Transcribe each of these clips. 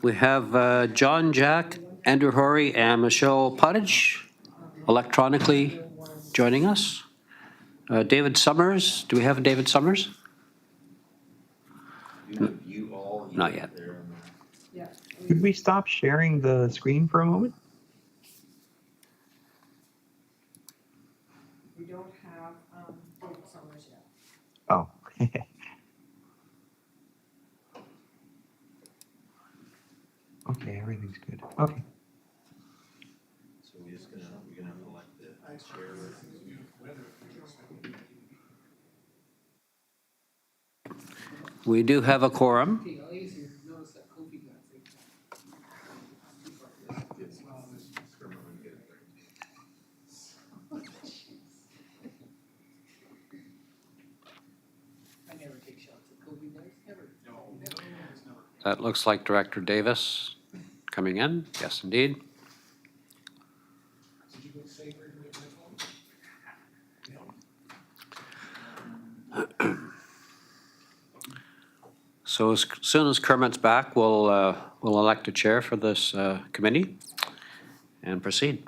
We have John Jack, Andrew Horry, and Michelle Pottage electronically joining us. David Summers, do we have David Summers? Not yet. Could we stop sharing the screen for a moment? We don't have David Summers yet. Oh. Okay, everything's good. Okay. So we're gonna elect the chair. We do have a quorum. That looks like Director Davis coming in. Yes, indeed. So as soon as Kermit's back, we'll elect a chair for this committee and proceed.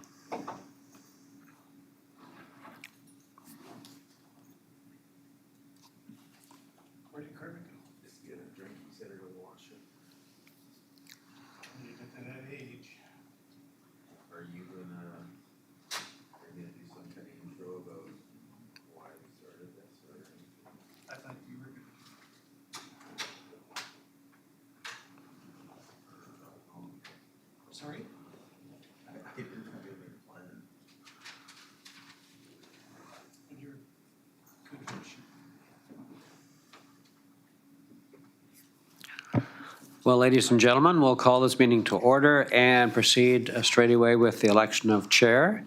Where did Kermit go? Just get a drink. He said to go wash it. When you get to that age. Are you gonna do some kind of intro about why we started this or? I thought you were gonna. Sorry? I didn't have any plan. When you're good for shit. Well, ladies and gentlemen, we'll call this meeting to order and proceed straight away with the election of chair.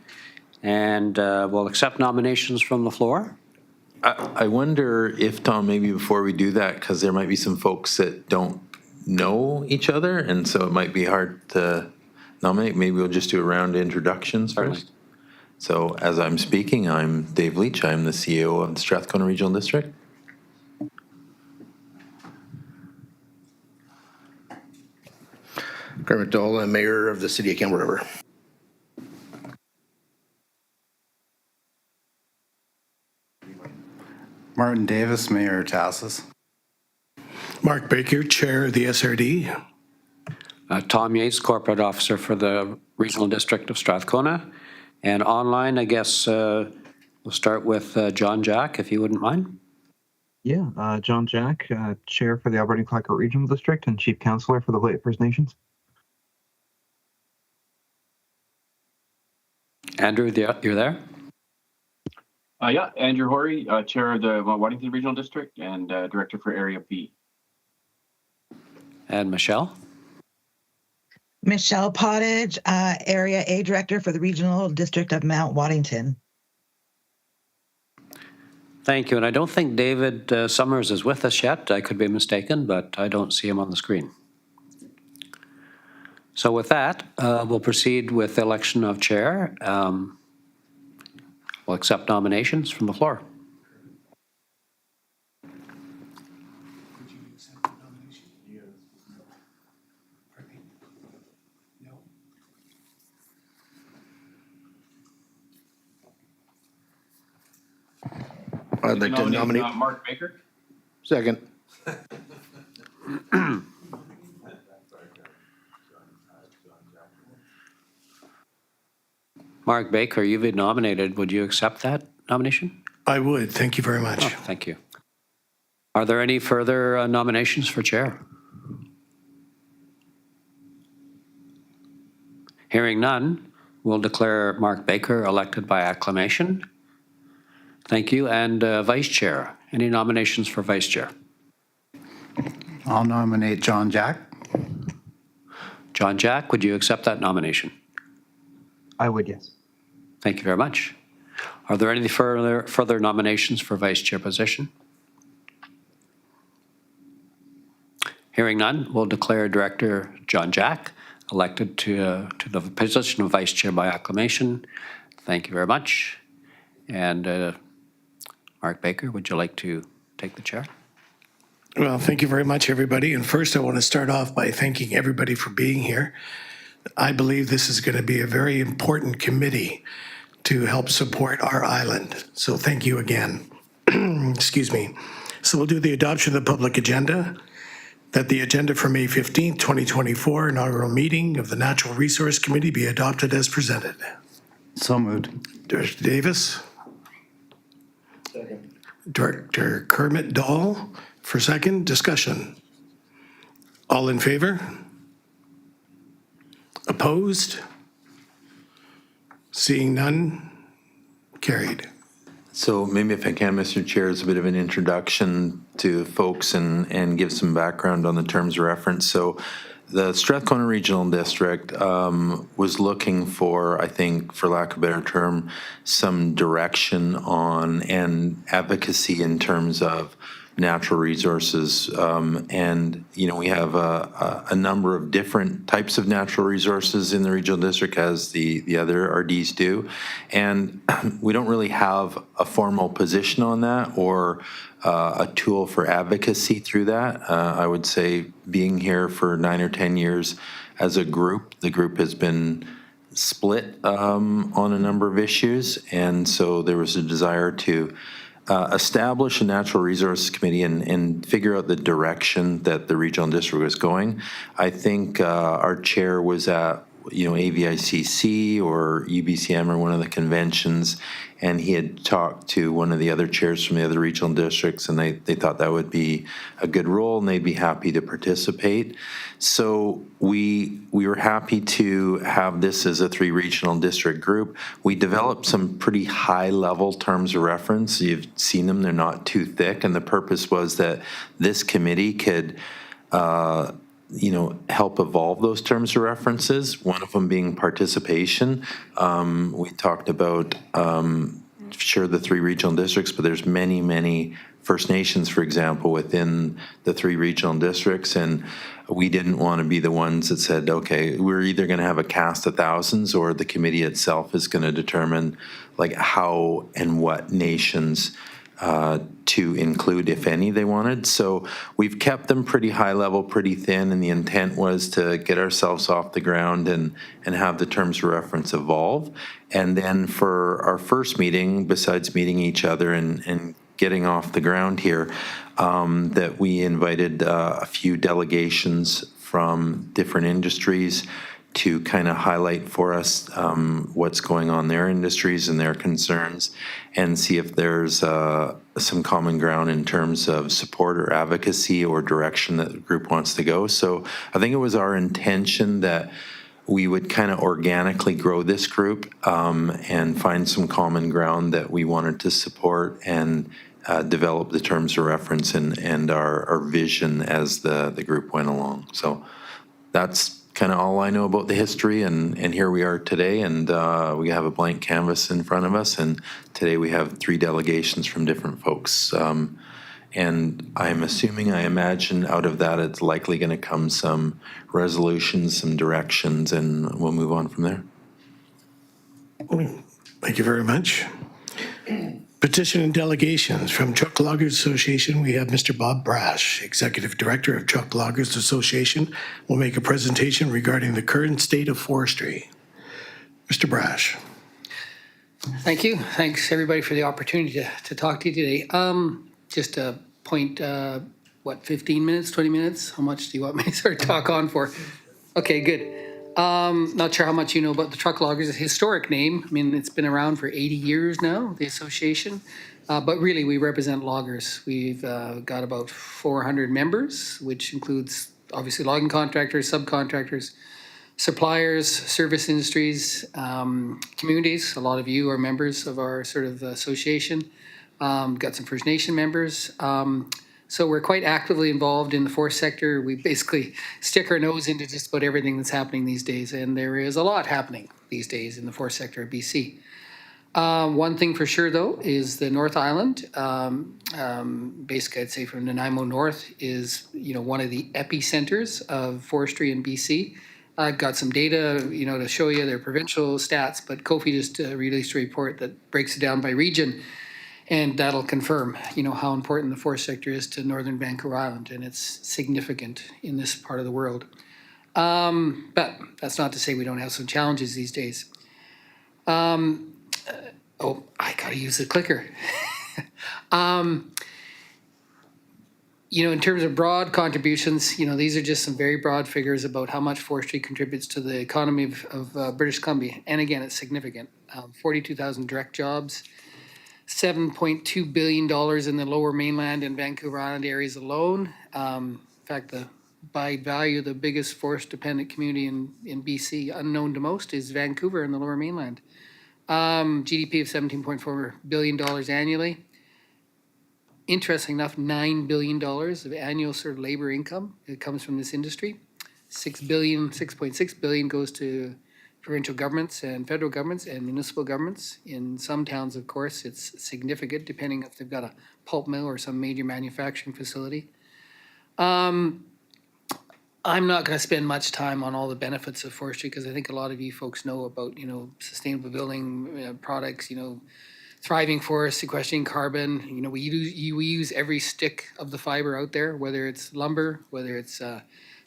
And we'll accept nominations from the floor. I wonder if, Tom, maybe before we do that, because there might be some folks that don't know each other, and so it might be hard to nominate. Maybe we'll just do a round of introductions Certainly. first. So as I'm speaking, I'm Dave Leach. I'm the CEO of the Strathcona Regional District. Kermit Dolan, Mayor of the City of Campbell River. Martin Davis, Mayor Tassis. Mark Baker, Chair of the SRD. Tom Yates, Corporate Officer for the Regional District of Strathcona. And online, I guess we'll start with John Jack, if you wouldn't mind. Yeah, John Jack, Chair for the Alberta Clayoquot Regional District and Chief Counselor for the Lake First Nations. Andrew, you're there? Yeah, Andrew Horry, Chair of the Waddington Regional District and Director for Area B. And Michelle? Michelle Pottage, Area A Director for the Regional District of Mount Waddington. Thank you. And I don't think David Summers is with us yet. I could be mistaken, but I don't see him on the screen. So with that, we'll proceed with the election of chair. We'll accept nominations from the floor. Would you accept the nomination? Yes. Pardon me? No? I'd like to nominate. Mark Baker. Second. Mark Baker, you've been nominated. Would you accept that nomination? I would. Thank you very much. Oh, thank you. Are there any further nominations for chair? Hearing none, we'll declare Mark Baker elected by acclamation. Thank you. And vice chair, any nominations for vice chair? I'll nominate John Jack. John Jack, would you accept that nomination? I would, yes. Thank you very much. Are there any further nominations for vice chair position? Hearing none, we'll declare Director John Jack elected to the position of vice chair by acclamation. Thank you very much. And Mark Baker, would you like to take the chair? Well, thank you very much, everybody. And first, I want to start off by thanking everybody for being here. I believe this is going to be a very important committee to help support our island. So thank you again. Excuse me. So we'll do the adoption of the public agenda. That the agenda for May 15th, 2024 inaugural meeting of the Natural Resource Committee be adopted as presented. So moved. Director Davis. Second. Director Kermit Dahl for second. Discussion. All in favor? Opposed? Seeing none? Carried. So maybe if I can, Mr. Chair, as a bit of an introduction to folks and give some background on the terms of reference. So the Strathcona Regional District was looking for, I think, for lack of a better term, some direction on and advocacy in terms of natural resources. And, you know, we have a number of different types of natural resources in the regional district, as the other RDs do. And we don't really have a formal position on that or a tool for advocacy through that. I would say being here for 9 or 10 years as a group, the group has been split on a number of issues. And so there was a desire to establish a natural resources committee and figure out the direction that the regional district was going. I think our chair was at, you know, AVICC or UBCM or one of the conventions, and he had talked to one of the other chairs from the other regional districts, and they thought that would be a good role and they'd be happy to participate. So we were happy to have this as a 3 regional district group. We developed some pretty high level terms of reference. You've seen them, they're not too thick, and the purpose was that this committee could you know, help evolve those terms of references, one of them being participation. We talked about, sure, the 3 regional districts, but there's many First Nations, for example, within the 3 regional districts, and we didn't want to be the ones that said, okay, we're either going to have a cast of thousands or the committee itself is going to determine like how and what nations to include, if any, they wanted. So we've kept them pretty high level, pretty thin, and the intent was to get ourselves off the ground and have the terms of reference evolve. And then for our first meeting, besides meeting each other and getting off the ground here, that we invited a few delegations from different industries to kind of highlight for us what's going on in their industries and their concerns, and see if there's some common ground in terms of support or advocacy or direction that the group wants to go. So I think it was our intention that we would kind of organically grow this group and find some common ground that we wanted to support and develop the terms of reference and our vision as the group went along. So that's kind of all I know about the history, and here we are today, and we have a blank canvas in front of us, and today we have 3 delegations from different folks. And I'm assuming, I imagine out of that it's likely going to come some resolutions, some directions, and we'll move on from there. Thank you very much. Petition and delegations from Truck Loggers Association. We have Mr. Bob Brash, Executive Director of Truck Loggers Association, will make a presentation regarding the current state of forestry. Mr. Brash. Thank you. Thanks, everybody, for the opportunity to talk to you today. Just a point, 15 minutes, 20 minutes? How much do you want me to sort of talk on for? Okay, good. Not sure how much you know about the Truck Loggers. It's a historic name. I mean, it's been around for 80 years now, the association. But really, we represent loggers. We've got about 400 members, which includes obviously logging contractors, subcontractors, suppliers, service industries, communities. A lot of you are members of our sort of association. Got some First Nation members. So we're quite actively involved in the forest sector. We basically stick our nose into just about everything that's happening these days, and there is a lot happening these days in the forest sector of BC. One thing for sure, though, is the North Island. Basically, I'd say from Nanaimo North is, you know, one of the epicenters of forestry in BC. I've got some data, you know, to show you their provincial stats, but Kofi just released a report that breaks it down by region. And that'll confirm, how important the forest sector is to northern Vancouver Island, and it's significant in this part of the world. But that's not to say we don't have some challenges these days. Oh, I gotta use the clicker. In terms of broad contributions, these are just some very broad figures about how much forestry contributes to the economy of British Columbia. And again, it's significant. 42,000 direct jobs, $7.2 billion in the lower mainland and Vancouver Island areas alone. In fact, by value, the biggest forest-dependent community in BC, unknown to most, is Vancouver in the lower mainland. GDP of $17.4 billion annually. Interesting enough, $9 billion of annual sort of labor income that comes from this industry. $6.6 billion goes to provincial governments and federal governments and municipal governments. In some towns, of course, it's significant, depending if they've got a pulp mill or some major manufacturing facility. I'm not going to spend much time on all the benefits of forestry because I think a lot of you folks know about, sustainable building products, thriving forests, sequestering carbon. We use every stick of the fiber out there, whether it's lumber, whether it's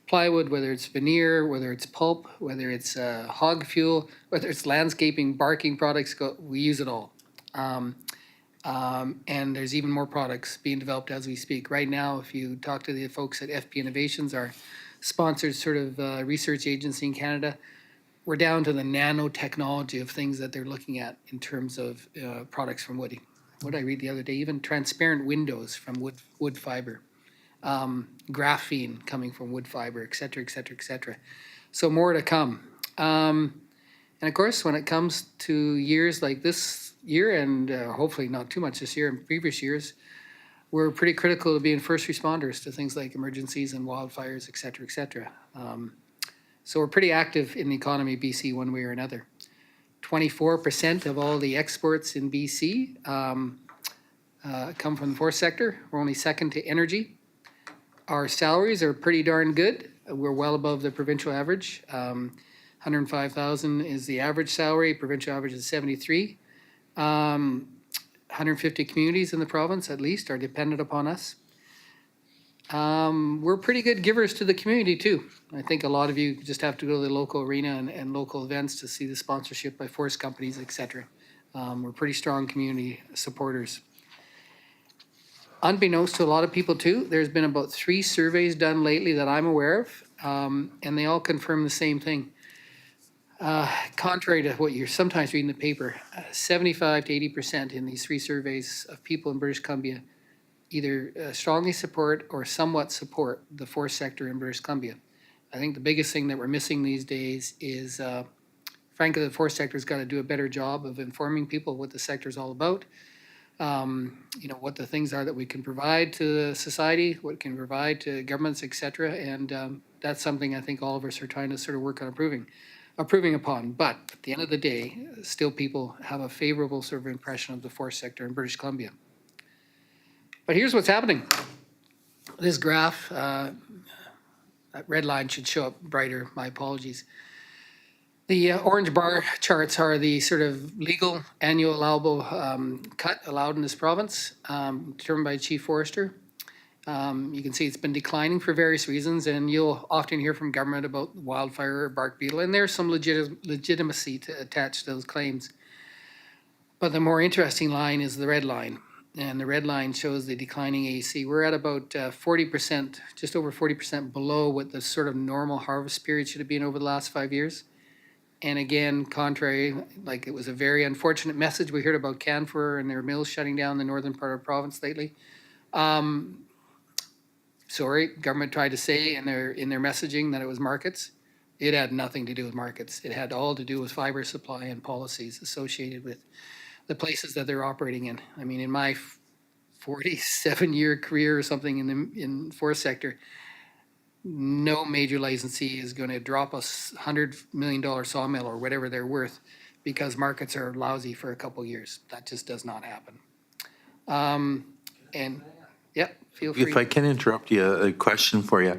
plywood, whether it's veneer, whether it's pulp, whether it's hog fuel, whether it's landscaping, barking products, we use it all. And there's even more products being developed as we speak. Right now, if you talk to the folks at FP Innovations, our sponsored sort of research agency in Canada, we're down to the nanotechnology of things that they're looking at in terms of products from wood. What did I read the other day? Even transparent windows from wood fiber, graphene coming from wood fiber, et cetera, et cetera, et cetera. So more to come. And of course, when it comes to years like this year, and hopefully not too much this year and previous years, we're pretty critical of being first responders to things like emergencies and wildfires, et cetera, et cetera. So we're pretty active in the economy of BC one way or another. 24% of all the exports in BC come from the forest sector. We're only second to energy. Our salaries are pretty darn good. We're well above the provincial average. 105,000 is the average salary. Provincial average is 73. 150 communities in the province, at least, are dependent upon us. We're pretty good givers to the community too. I think a lot of you just have to go to the local arena and local events to see the sponsorship by forest companies, et cetera. We're pretty strong community supporters. Unbeknownst to a lot of people too, there's been about 3 surveys done lately that I'm aware of, and they all confirm the same thing. Contrary to what you're sometimes reading in the paper, 75 to 80% in these 3 surveys of people in British Columbia either strongly support or somewhat support the forest sector in British Columbia. I think the biggest thing that we're missing these days is, frankly, the forest sector's got to do a better job of informing people what the sector's all about. What the things are that we can provide to society, what can provide to governments, et cetera. And that's something I think all of us are trying to sort of work on improving upon. But at the end of the day, still people have a favorable sort of impression of the forest sector in British Columbia. But here's what's happening. This graph, that red line should show up brighter, my apologies. The orange bar charts are the sort of legal annual allowable cut allowed in this province, determined by Chief Forester. You can see it's been declining for various reasons, and you'll often hear from government about wildfire or bark beetle, and there's some legitimacy to attach to those claims. But the more interesting line is the red line. And the red line shows the declining AC. We're at about 40%, just over 40% below what the sort of normal harvest period should have been over the last 5 years. And again, contrary, like it was a very unfortunate message we heard about Canfor and their mills shutting down the northern part of the province lately. Sorry, government tried to say in their messaging that it was markets. It had nothing to do with markets. It had all to do with fiber supply and policies associated with the places that they're operating in. I mean, in my 47-year career or something in the forest sector, no major licensee is going to drop a $100 million sawmill or whatever they're worth because markets are lousy for a couple years. That just does not happen. And yep, feel free. If I can interrupt you, a question for you.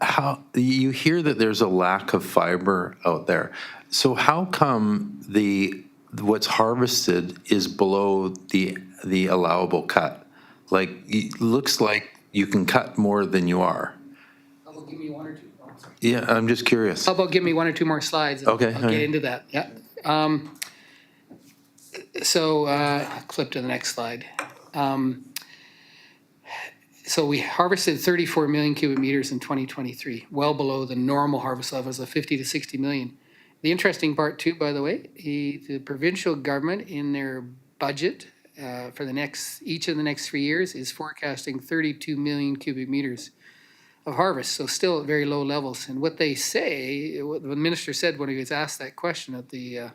How you hear that there's a lack of fiber out there. So how come what's harvested is below the the allowable cut? Like, it looks like you can cut more than you are. How about give me one or two? Oh, sorry. Yeah, I'm just curious. How about give me one or two more slides? And Okay, I'll all get right. into that, yeah. Flip to the next slide. So we harvested 34 million cubic meters in 2023, well below the normal harvest levels of 50 to 60 million. The interesting part too, by the way, the provincial government in their budget for each of the next 3 years is forecasting 32 million cubic meters of harvest, so still at very low levels. And what they say, what the minister said when he was asked that question at the,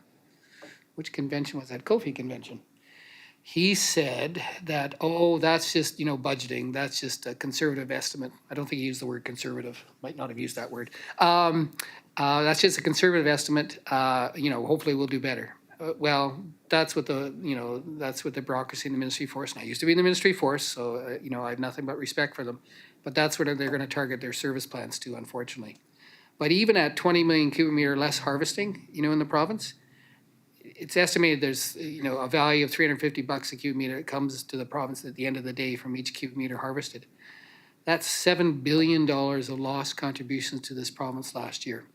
which convention was that? Kofi convention. He said that, oh, that's just, budgeting. That's just a conservative estimate. I don't think he used the word conservative. Might not have used that word. That's just a conservative estimate. Hopefully we'll do better. Well, that's what that's what the bureaucracy in the ministry force. And I used to be in the ministry force, so I have nothing but respect for them. But that's what they're going to target their service plans to, unfortunately. But even at 20 million cubic meter less harvesting, in the province, it's estimated there's, a value of $350 a cubic meter that comes to the province at the end of the day from each cubic meter harvested. That's $7 billion of lost contributions to this province last year.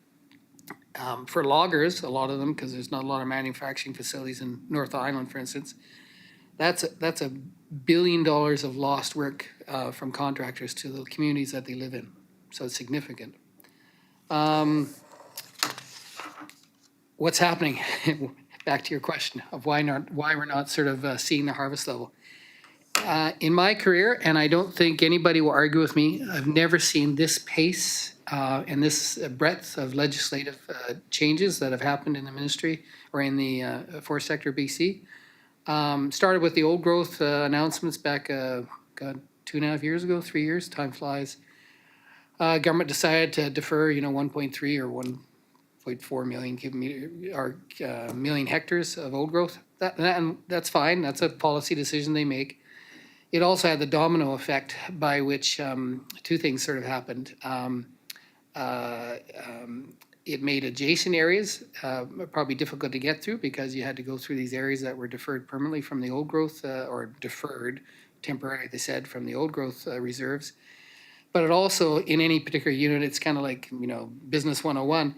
For loggers, a lot of them, because there's not a lot of manufacturing facilities in North Island, for instance, that's $1 billion of lost work from contractors to the communities that they live in. So it's significant. What's happening? Back to your question of why we're not sort of seeing the harvest level. In my career, and I don't think anybody will argue with me, I've never seen this pace and this breadth of legislative changes that have happened in the ministry or in the forest sector BC. Started with the old growth announcements back, 2.5 years ago, 3 years, time flies. Government decided to defer, 1.3 or 1.4 million cubic meter or million hectares of old growth. And that's fine. That's a policy decision they make. It also had the domino effect by which two things sort of happened. It made adjacent areas probably difficult to get through because you had to go through these areas that were deferred permanently from the old growth or deferred temporarily, they said, from the old growth reserves. But it also, in any particular unit, it's kind of like, business 101.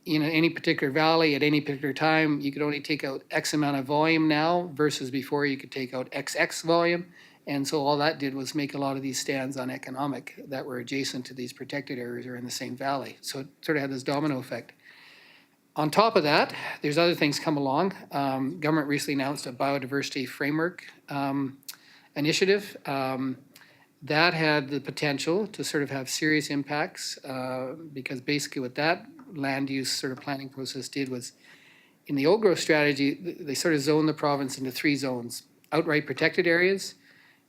Any particular valley at any particular time, you could only take out X amount of volume now versus before you could take out XX volume. And so all that did was make a lot of these stands uneconomic that were adjacent to these protected areas or in the same valley. So it sort of had this domino effect. On top of that, there's other things come along. Government recently announced a biodiversity framework initiative. That had the potential to sort of have serious impacts because basically what that land use sort of planning process did was in the old growth strategy, they sort of zoned the province into 3 zones: outright protected areas,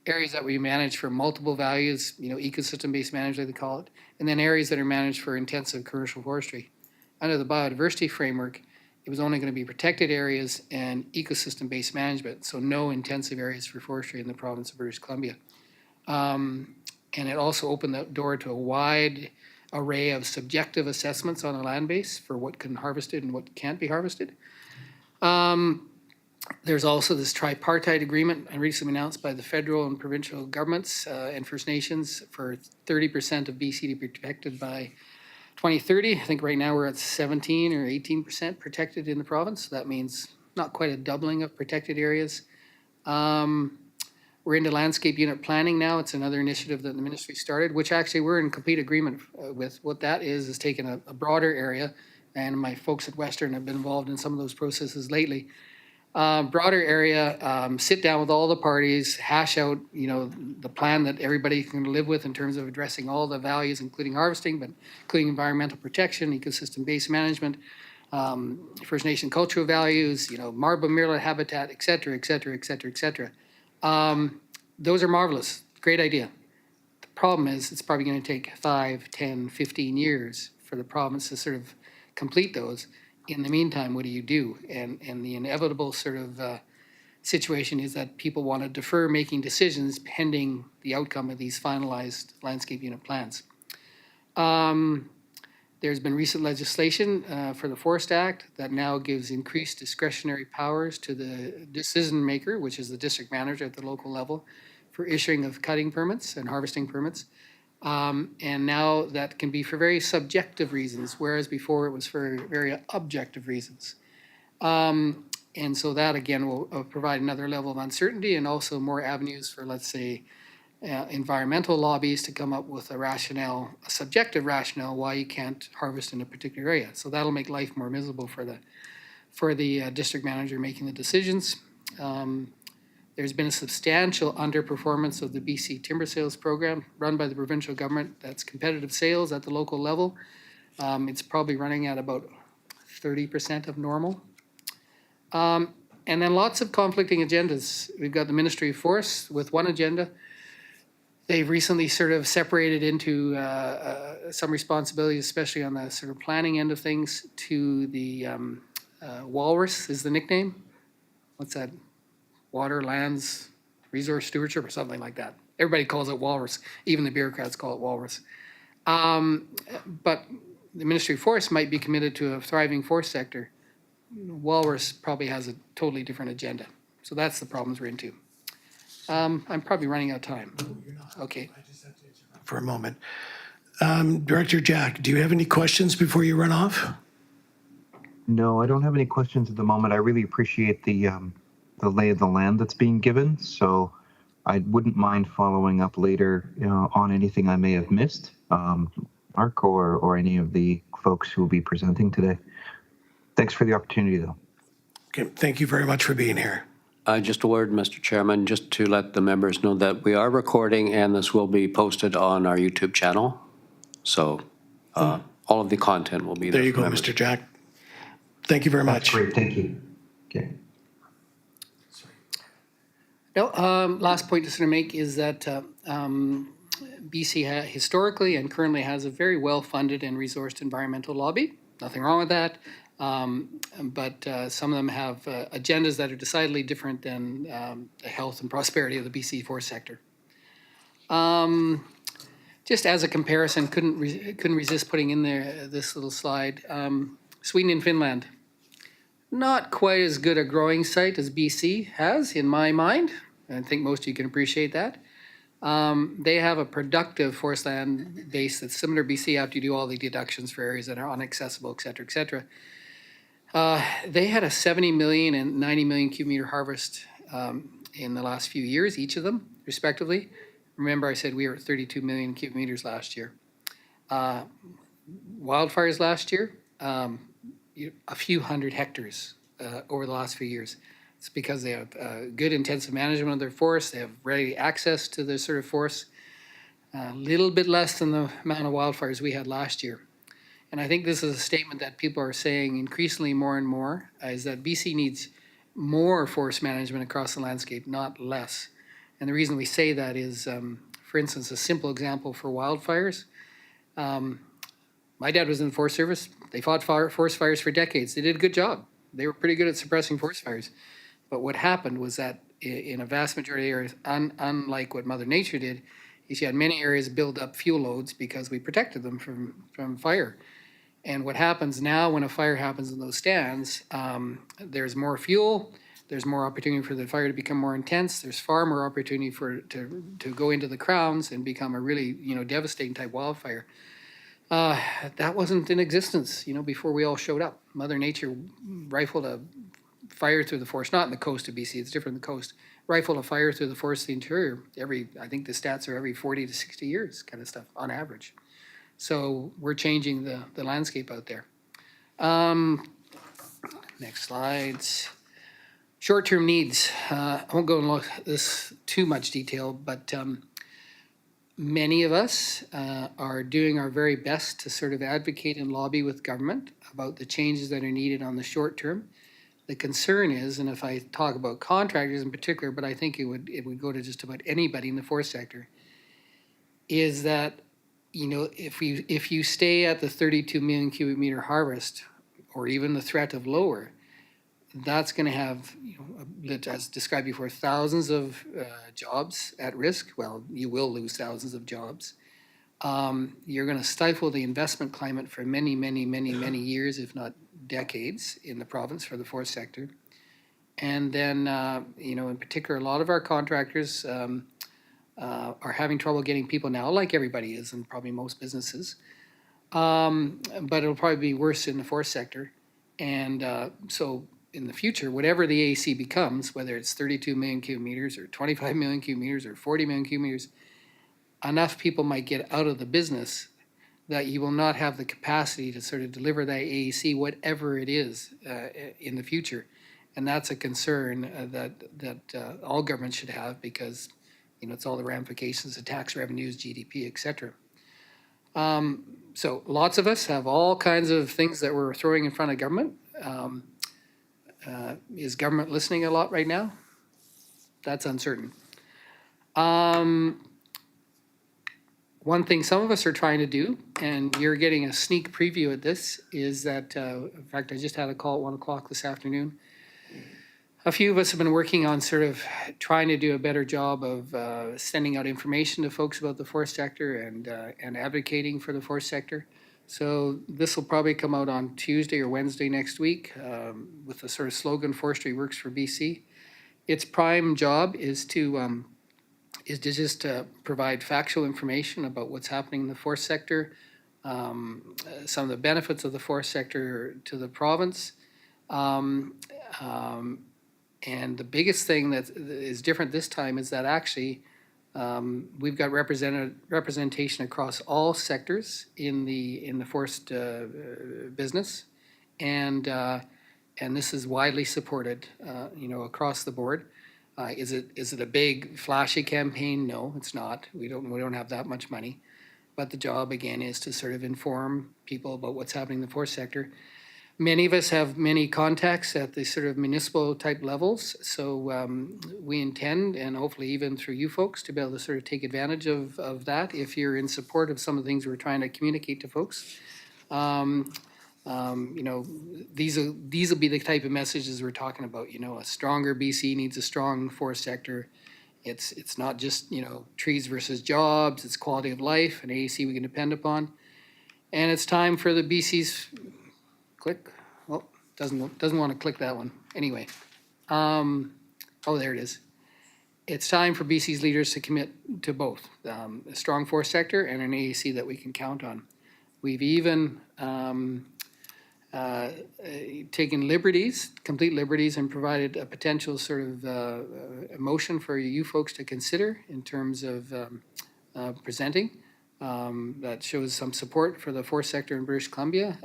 areas that we manage for multiple values, ecosystem-based management, they call it, and then areas that are managed for intensive commercial forestry. Under the biodiversity framework, it was only going to be protected areas and ecosystem-based management, so no intensive areas for forestry in the province of British Columbia. And it also opened the door to a wide array of subjective assessments on a land base for what can be harvested and what can't be harvested. There's also this tripartite agreement recently announced by the federal and provincial governments and First Nations for 30% of BC to be protected by 2030. I think right now we're at 17 or 18% protected in the province. That means not quite a doubling of protected areas. We're into landscape unit planning now. It's another initiative that the ministry started, which actually we're in complete agreement with. What that is taking a broader area, and my folks at Western have been involved in some of those processes lately. Broader area, sit down with all the parties, hash out, the plan that everybody can live with in terms of addressing all the values, including harvesting, but including environmental protection, ecosystem-based management, First Nation cultural values, marble mirror habitat, et cetera, et cetera, et cetera, et cetera. Those are marvelous. Great idea. The problem is it's probably going to take 5, 10, 15 years for the province to sort of complete those. In the meantime, what do you do? And the inevitable sort of situation is that people want to defer making decisions pending the outcome of these finalized landscape unit plans. There's been recent legislation for the Forest Act that now gives increased discretionary powers to the decision maker, which is the district manager at the local level, for issuing of cutting permits and harvesting permits. And now that can be for very subjective reasons, whereas before it was for very objective reasons. And so that again will provide another level of uncertainty and also more avenues for, let's say, environmental lobbies to come up with a rationale, a subjective rationale why you can't harvest in a particular area. So that'll make life more miserable for the district manager making the decisions. There's been a substantial underperformance of the BC timber sales program run by the provincial government. That's competitive sales at the local level. It's probably running at about 30% of normal. And then lots of conflicting agendas. We've got the Ministry of Forests with one agenda. They've recently sort of separated into some responsibilities, especially on the sort of planning end of things, to the Walrus is the nickname. What's that? Water, lands, resource stewardship or something like that. Everybody calls it Walrus. Even the bureaucrats call it Walrus. But the Ministry of Forests might be committed to a thriving forest sector. Walrus probably has a totally different agenda. So that's the problems we're into. I'm probably running out of time. Okay. For a moment. Director Jack, do you have any questions before you run off? No, I don't have any questions at the moment. I really appreciate the lay of the land that's being given, so I wouldn't mind following up later, on anything I may have missed, Mark or any of the folks who will be presenting today. Thanks for the opportunity, though. Okay, thank you very much for being here. Just a word, Mr. Chairman, just to let the members know that we are recording and this will be posted on our YouTube channel. So all of the content will be there. There you go, members. Mr. Jack. Thank you very much. Great, thank you. Okay. No, last point to sort of make is that BC historically and currently has a very well-funded and resourced environmental lobby. Nothing wrong with that. But some of them have agendas that are decidedly different than the health and prosperity of the BC forest sector. Just as a comparison, couldn't resist putting in there this little slide. Sweden and Finland, not quite as good a growing site as BC has, in my mind. I think most of you can appreciate that. They have a productive forest land base that's similar to BC after you do all the deductions for areas that are inaccessible, et cetera, et cetera. They had a 70 million and 90 million cubic meter harvest in the last few years, each of them, respectively. Remember I said we were at 32 million cubic meters last year. Wildfires last year, a few hundred hectares over the last few years. It's because they have good intensive management of their forests. They have ready access to their sort of forests. A little bit less than the amount of wildfires we had last year. And I think this is a statement that people are saying increasingly more and more, is that BC needs more forest management across the landscape, not less. And the reason we say that is, for instance, a simple example for wildfires. My dad was in the Forest Service. They fought forest fires for decades. They did a good job. They were pretty good at suppressing forest fires. But what happened was that in a vast majority of areas, unlike what Mother Nature did, is you had many areas build up fuel loads because we protected them from fire. And what happens now when a fire happens in those stands, there's more fuel, there's more opportunity for the fire to become more intense, there's far more opportunity for to go into the crowns and become a really devastating type wildfire. That wasn't in existence, before we all showed up. Mother Nature rifled a fire through the forest, not in the coast of BC, it's different than the coast, rifled a fire through the forest of the interior I think the stats are every 40 to 60 years kind of stuff on average. So we're changing the landscape out there. Next slides. Short-term needs. I won't go into this too much detail, but many of us are doing our very best to sort of advocate and lobby with government about the changes that are needed on the short term. The concern is, and if I talk about contractors in particular, but I think it would go to just about anybody in the forest sector, is that if you stay at the 32 million cubic meter harvest, or even the threat of lower, that's going to have, as described before, thousands of jobs at risk. Well, you will lose thousands of jobs. you're going to stifle the investment climate for many, many, many, many years, if not decades, in the province for the forest sector. And then, in particular, a lot of our contractors are having trouble getting people now, like everybody is, and probably most businesses. But it'll probably be worse in the forest sector. And so in the future, whatever the AEC becomes, whether it's 32 million cubic meters or 25 million cubic meters or 40 million cubic meters, enough people might get out of the business that you will not have the capacity to sort of deliver that AEC, whatever it is, in the future. And that's a concern that all governments should have, because it's all the ramifications of tax revenues, GDP, et cetera. So lots of us have all kinds of things that we're throwing in front of government. Is government listening a lot right now? That's uncertain. One thing some of us are trying to do, and you're getting a sneak preview at this, is that, in fact, I just had a call at 1 o'clock this afternoon. A few of us have been working on sort of trying to do a better job of sending out information to folks about the forest sector and advocating for the forest sector. So this will probably come out on Tuesday or Wednesday next week with the sort of slogan, Forestry Works for BC. Its prime job is to just provide factual information about what's happening in the forest sector, some of the benefits of the forest sector to the province. And the biggest thing that is different this time is that actually we've got representation across all sectors in the forest business, and this is widely supported, across the board. Is it a big flashy campaign? No, it's not. We don't have that much money, but the job again is to sort of inform people about what's happening in the forest sector. Many of us have many contacts at the sort of municipal type levels, so we intend, and hopefully even through you folks, to be able to sort of take advantage of that if you're in support of some of the things we're trying to communicate to folks. These will be the type of messages we're talking about. A stronger BC needs a strong forest sector. It's not just trees versus jobs. It's quality of life, an AEC we can depend upon, and it's time for the BC's click. Oh, doesn't want to click that one. Anyway, oh, there it is. It's time for BC's leaders to commit to both a strong forest sector and an AEC that we can count on. We've even taken liberties, complete liberties, and provided a potential sort of motion for you folks to consider in terms of presenting that shows some support for the forest sector in British Columbia.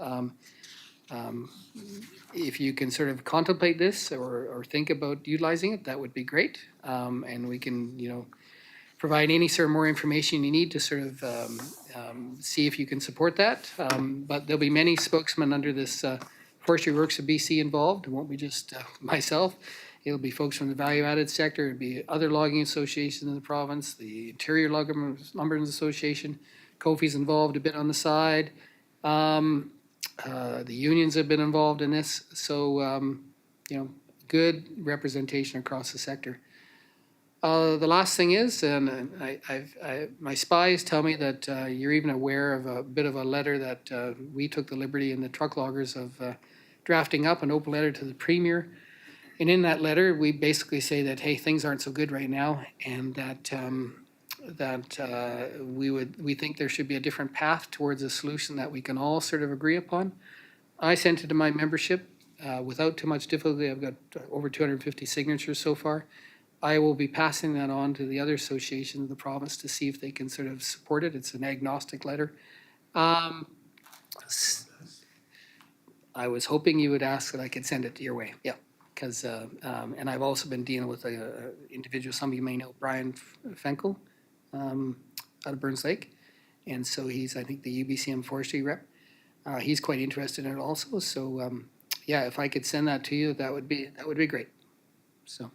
If you can sort of contemplate this or think about utilizing it, that would be great. And we can, provide any sort of more information you need to sort of see if you can support that. But there'll be many spokesmen under this Forestry Works of BC involved. It won't be just myself. It'll be folks from the value-added sector. It'll be other logging associations in the province, the Interior Lumbermen's Association. Kofi's involved a bit on the side. The unions have been involved in this, so good representation across the sector. The last thing is, and my spies tell me that you're even aware of a bit of a letter that we took the liberty in the truck loggers of drafting up, an open letter to the Premier. And in that letter, we basically say that, hey, things aren't so good right now, and that we think there should be a different path towards a solution that we can all sort of agree upon. I sent it to my membership without too much difficulty. I've got over 250 signatures so far. I will be passing that on to the other associations of the province to see if they can sort of support it. It's an agnostic letter. I was hoping you would ask that I could send it your way. Yeah. Because, and I've also been dealing with an individual, some of you may know, Brian Fenkel, out of Burns Lake. And so he's, I think, the UBCM forestry rep. He's quite interested in it also. So, yeah, if I could send that to you, that would be great. So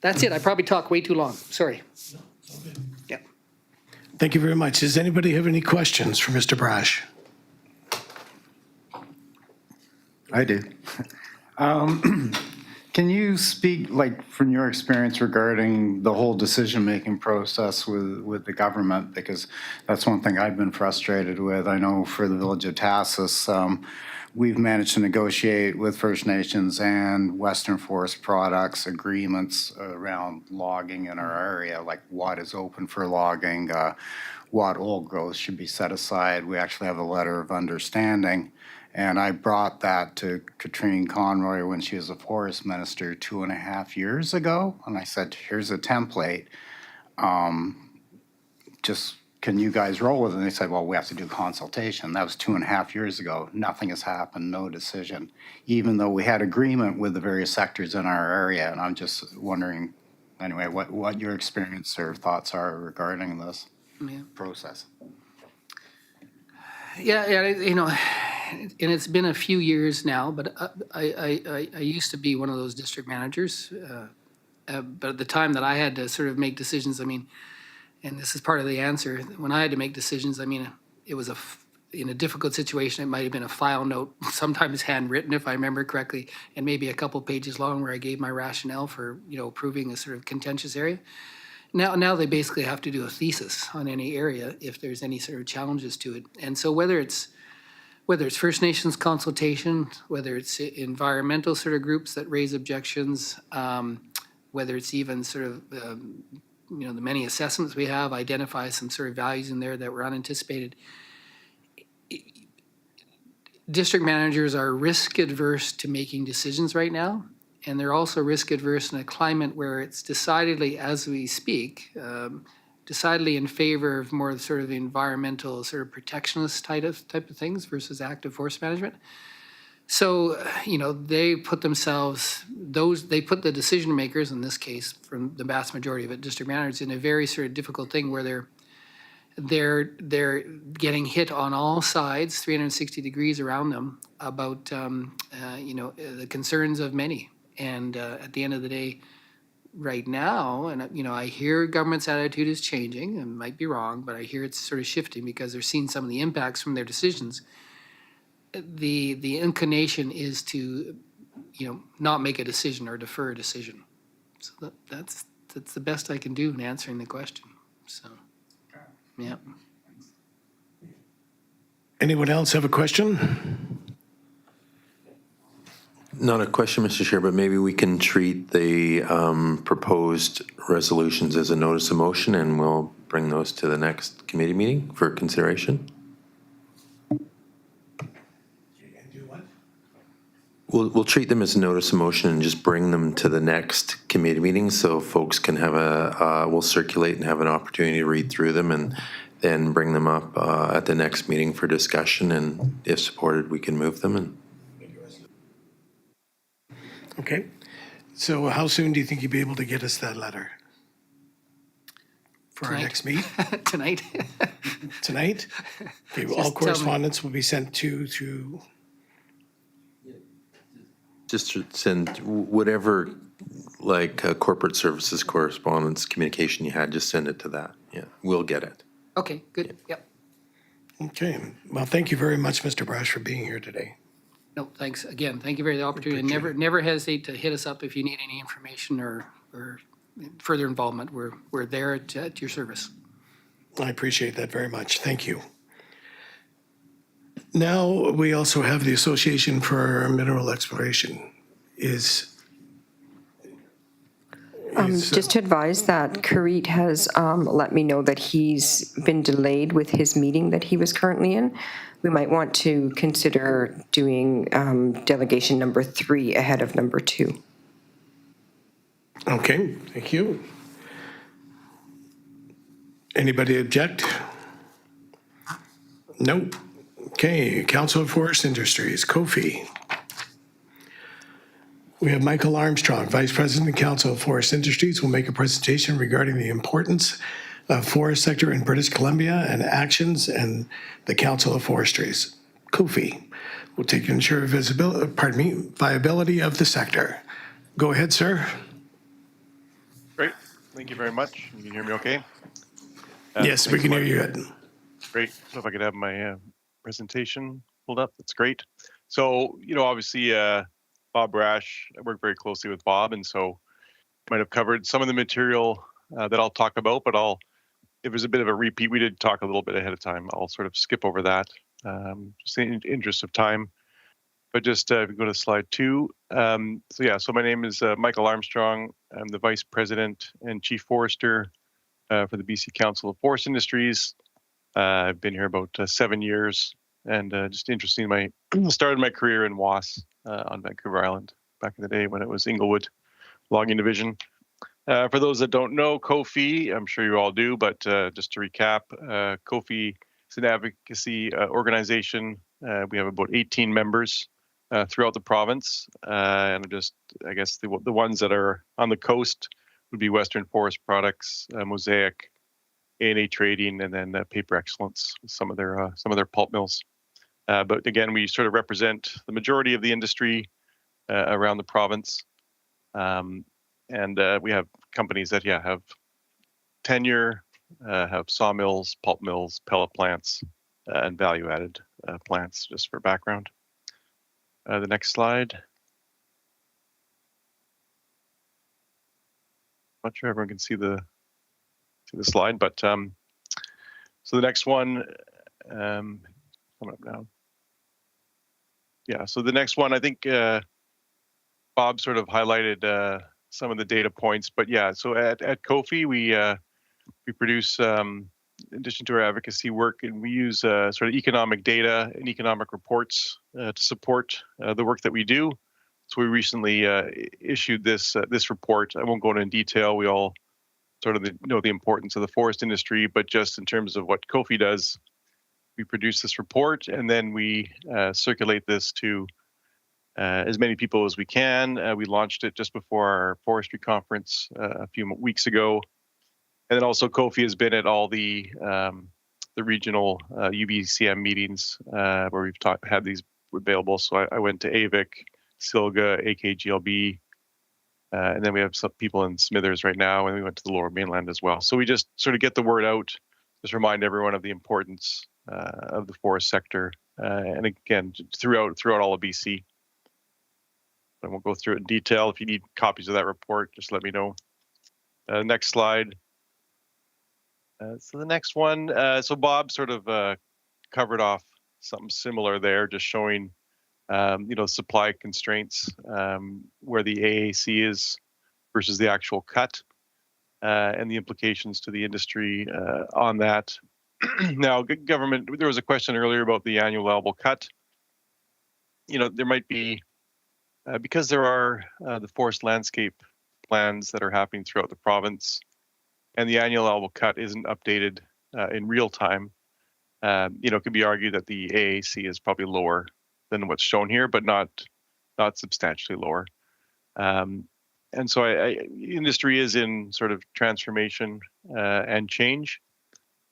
that's it. I probably talked way too long. Sorry. Yeah. Thank you very much. Does anybody have any questions for Mr. Brash? I do. Can Can you speak, like, from your experience regarding the whole decision-making process with the government? Because that's one thing I've been frustrated with. I know for the village of Tassus, we've managed to negotiate with First Nations and Western Forest Products agreements around logging in our area, like what is open for logging, what old growth should be set aside. We actually have a letter of understanding. And I brought that to Katrine Conroy when she was a forest minister 2.5 years ago. And I said, here's a template. Just can you guys roll with it? And they said, well, we have to do consultation. That was 2.5 years ago. Nothing has happened, no decision, even though we had agreement with the various sectors in our area. And I'm just wondering, anyway, what your experience or thoughts are regarding this process. Yeah, you know, and it's been a few years now, but I used to be one of those district managers. But at the time that I had to sort of make decisions, I mean, and this is part of the answer, when I had to make decisions, I mean, it was in a difficult situation, it might have been a file note, sometimes handwritten, if I remember correctly, and maybe a couple pages long where I gave my rationale for, you know, approving a sort of contentious area. Now they basically have to do a thesis on any area if there's any sort of challenges to it. And so whether it's First Nations consultation, whether it's environmental sort of groups that raise objections, whether it's even sort of, you know, the many assessments we have identify some sort of values in there that were unanticipated. District managers are risk adverse to making decisions right now. And they're also risk adverse in a climate where it's decidedly, as we speak, decidedly in favor of more sort of the environmental sort of protectionist type of things versus active forest management. So, you know, they put the decision makers, in this case, from the vast majority of it, district managers, in a very sort of difficult thing where they're getting hit on all sides, 360 degrees around them about, you know, the concerns of many. And at the end of the day, right now, and you know, I hear government's attitude is changing, and might be wrong, but I hear it's sort of shifting because they're seeing some of the impacts from their decisions. The inclination is to, you know, not make a decision or defer a decision. So that's the best I can do in answering the question. So, yeah. Anyone else have a question? Not a question, Mr. Chair, but maybe we can treat the proposed resolutions as a notice of motion, and we'll bring those to the next committee meeting for consideration. We'll treat them as a notice of motion and just bring them to the next committee meeting so folks can have we'll circulate and have an opportunity to read through them and then bring them up at the next meeting for discussion. And if supported, we can move them. And Okay. So how soon do you think you'll be able to get us that letter? For our Tonight. next meet? Tonight. Tonight? Okay, well, all Just tell me. correspondence will be sent to, just to send whatever, like corporate services correspondence communication you had, just send it to that. Yeah, we'll get it. Okay, good. Yep. okay. Well, thank you very much, Mr. Brash, for being here today. No, thanks again. Thank you for the opportunity. And never hesitate to hit us up if you need any information or further involvement. We're there at your service. I appreciate that very much. Thank you. Now, we also have the Association for Mineral Exploration. Just to advise that Karit has let me know that he's been delayed with his meeting that he was currently in. We might want to consider doing delegation number 3 ahead of number 2. Okay, thank you. Anybody object? Nope. Okay, Council of Forest Industries, Kofi. We have Michael Armstrong, Vice President and Council of Forest Industries, will make a presentation regarding the importance of forest sector in British Columbia and actions and the Council of Forestries. Kofi will take and ensure viability of the sector. Go ahead, sir. Great. Thank you very much. You can hear me okay? Yes, we can hear you good. Great. So if I could have my presentation pulled up, that's great. So, you know, obviously Bob Rash. I work very closely with Bob, and so might have covered some of the material that I'll talk about, but if there's a bit of a repeat, we did talk a little bit ahead of time. I'll sort of skip over that, just in the interest of time. But just if you go to slide 2. So my name is Michael Armstrong. I'm the Vice President and Chief Forester for the BC Council of Forest Industries. I've been here about 7 years, and just interesting. Started my career in WAS on Vancouver Island back in the day when it was Inglewood Logging Division. For those that don't know, COFI, I'm sure you all do, but just to recap, COFI is an advocacy organization. We have about 18 members throughout the province, and I guess the ones that are on the coast would be Western Forest Products, Mosaic, A&A Trading, and then Paper Excellence, some of their pulp mills. But again, we sort of represent the majority of the industry around the province. And we have companies that, have tenure, have sawmills, pulp mills, pellet plants, and value-added plants, just for background. The next slide. Not sure everyone can see the slide, but so the next one, coming up now. Yeah, so the next one, I think Bob sort of highlighted some of the data points, but yeah, so at COFI, we produce, in addition to our advocacy work, and we use sort of economic data and economic reports to support the work that we do. So we recently issued this report. I won't go into detail. We all sort of know the importance of the forest industry, but just in terms of what COFI does, we produce this report, and then we circulate this to as many people as we can. We launched it just before our forestry conference a few weeks ago. And then also COFI has been at all the regional UBCM meetings where we've had these available. So I went to AVIC, SILGA, AKGLB, and then we have some people in Smithers right now, and we went to the Lower Mainland as well. So we just sort of get the word out, just remind everyone of the importance of the forest sector, and again, throughout all of BC. I won't go through it in detail. If you need copies of that report, just let me know. Next slide. So the next one, so Bob sort of covered off something similar there, just showing, supply constraints, where the AAC is versus the actual cut, and the implications to the industry on that. Now, government, there was a question earlier about the annual allowable cut. There might be, because there are the forest landscape plans that are happening throughout the province, and the annual allowable cut isn't updated in real time. It could be argued that the AAC is probably lower than what's shown here, but not substantially lower. And so industry is in sort of transformation and change,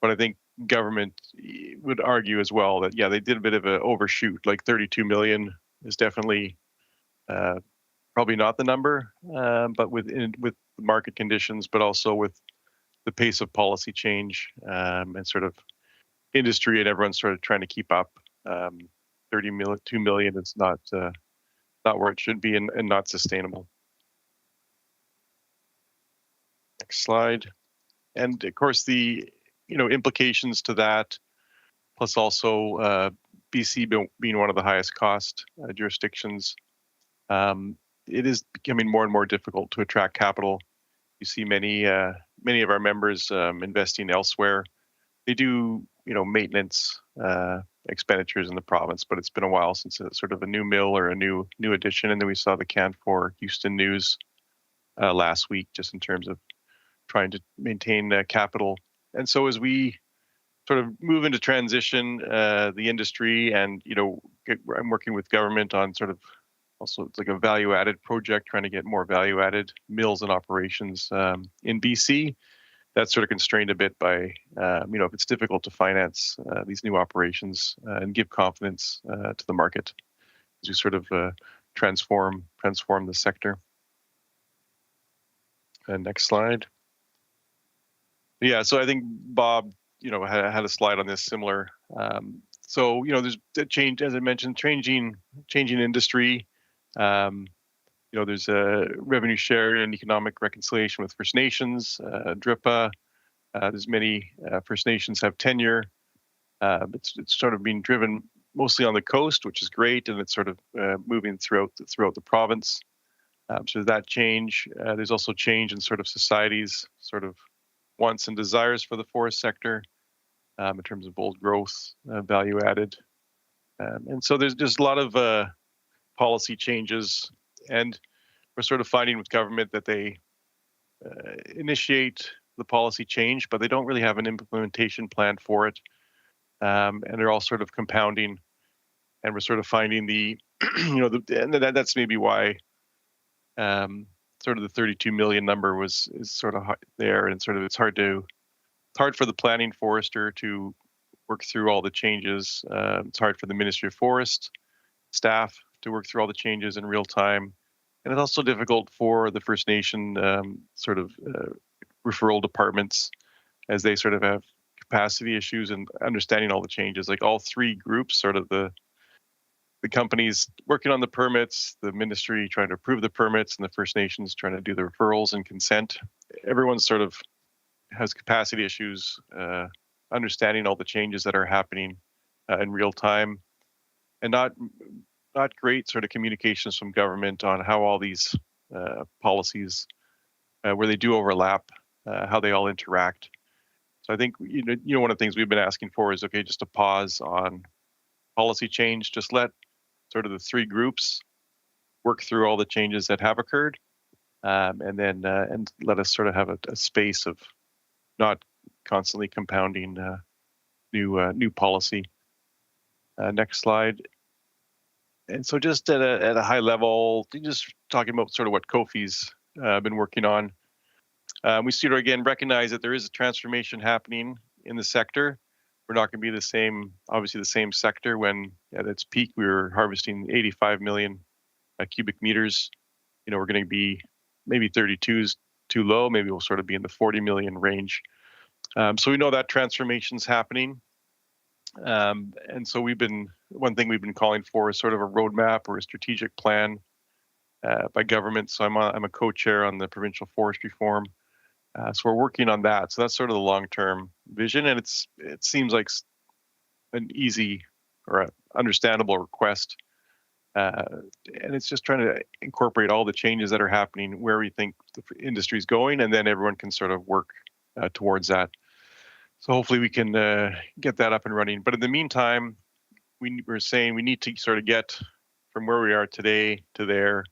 but I think government would argue as well that, they did a bit of an overshoot, like 32 million is definitely probably not the number, but with market conditions, but also with the pace of policy change and sort of industry and everyone's sort of trying to keep up. 2 million is not where it should be and not sustainable. Next slide. And of course the implications to that, plus also BC being one of the highest cost jurisdictions, it is becoming more and more difficult to attract capital. You see many of our members investing elsewhere. They do, maintenance expenditures in the province, but it's been a while since it's sort of a new mill or a new addition. And then we saw the Canfor Houston news last week, just in terms of trying to maintain capital. And so as we sort of move into transition, the industry, and I'm working with government on sort of also it's like a value-added project, trying to get more value-added mills and operations in BC. That's sort of constrained a bit by, if it's difficult to finance these new operations and give confidence to the market as we sort of transform the sector. And next slide. Yeah, so I think Bob, had a slide on this similar. So there's a change, as I mentioned, changing industry. There's a revenue share and economic reconciliation with First Nations, DRIPA. There's many First Nations have tenure. It's sort of being driven mostly on the coast, which is great, and it's sort of moving throughout the province. So that change. There's also change in sort of society's sort of wants and desires for the forest sector in terms of bold growth, value added. And so there's just a lot of policy changes, and we're sort of finding with government that they initiate the policy change, but they don't really have an implementation plan for it. And they're all sort of compounding, and we're sort of finding and that's maybe why sort of the 32 million number is sort of there, and sort of it's hard for the planning forester to work through all the changes. It's hard for the Ministry of Forest staff to work through all the changes in real time. And it's also difficult for the First Nation referral departments, as they sort of have capacity issues and understanding all the changes. Like all three groups, sort of the companies working on the permits, the ministry trying to approve the permits, and the First Nations trying to do the referrals and consent. Everyone sort of has capacity issues, understanding all the changes that are happening in real time, and not great sort of communications from government on how all these policies, where they do overlap, how they all interact. So I think one of the things we've been asking for is, okay, just a pause on policy change. Just let sort of the three groups work through all the changes that have occurred, and then and let us sort of have a space of not constantly compounding new policy. Next slide. And so just at a high level, just talking about sort of what Kofi's been working on. We sort of, again, recognize that there is a transformation happening in the sector. We're not going to be obviously the same sector. When at its peak, we were harvesting 85 million cubic meters. We're going to be maybe 32 is too low. Maybe we'll sort of be in the 40 million range. So we know that transformation's happening. And so one thing we've been calling for is sort of a roadmap or a strategic plan by government. So I'm a co-chair on the provincial forestry forum. So we're working on that. So that's sort of the long-term vision, and it seems like an easy or an understandable request. And it's just trying to incorporate all the changes that are happening, where we think the industry is going, and then everyone can sort of work towards that. So hopefully we can get that up and running. But in the meantime, we're saying we need to sort of get from where we are today to there,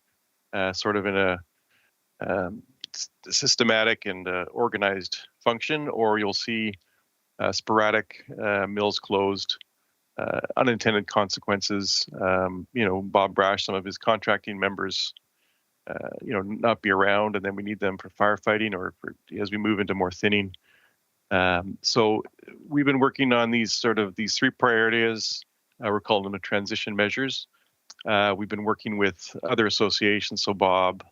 sort of in a systematic and organized function, or you'll see sporadic mills closed, unintended consequences. Bob Brash, some of his contracting members, not be around, and then we need them for firefighting or as we move into more thinning. So we've been working on these three priorities. We're calling them the transition measures. We've been working with other associations, so Bob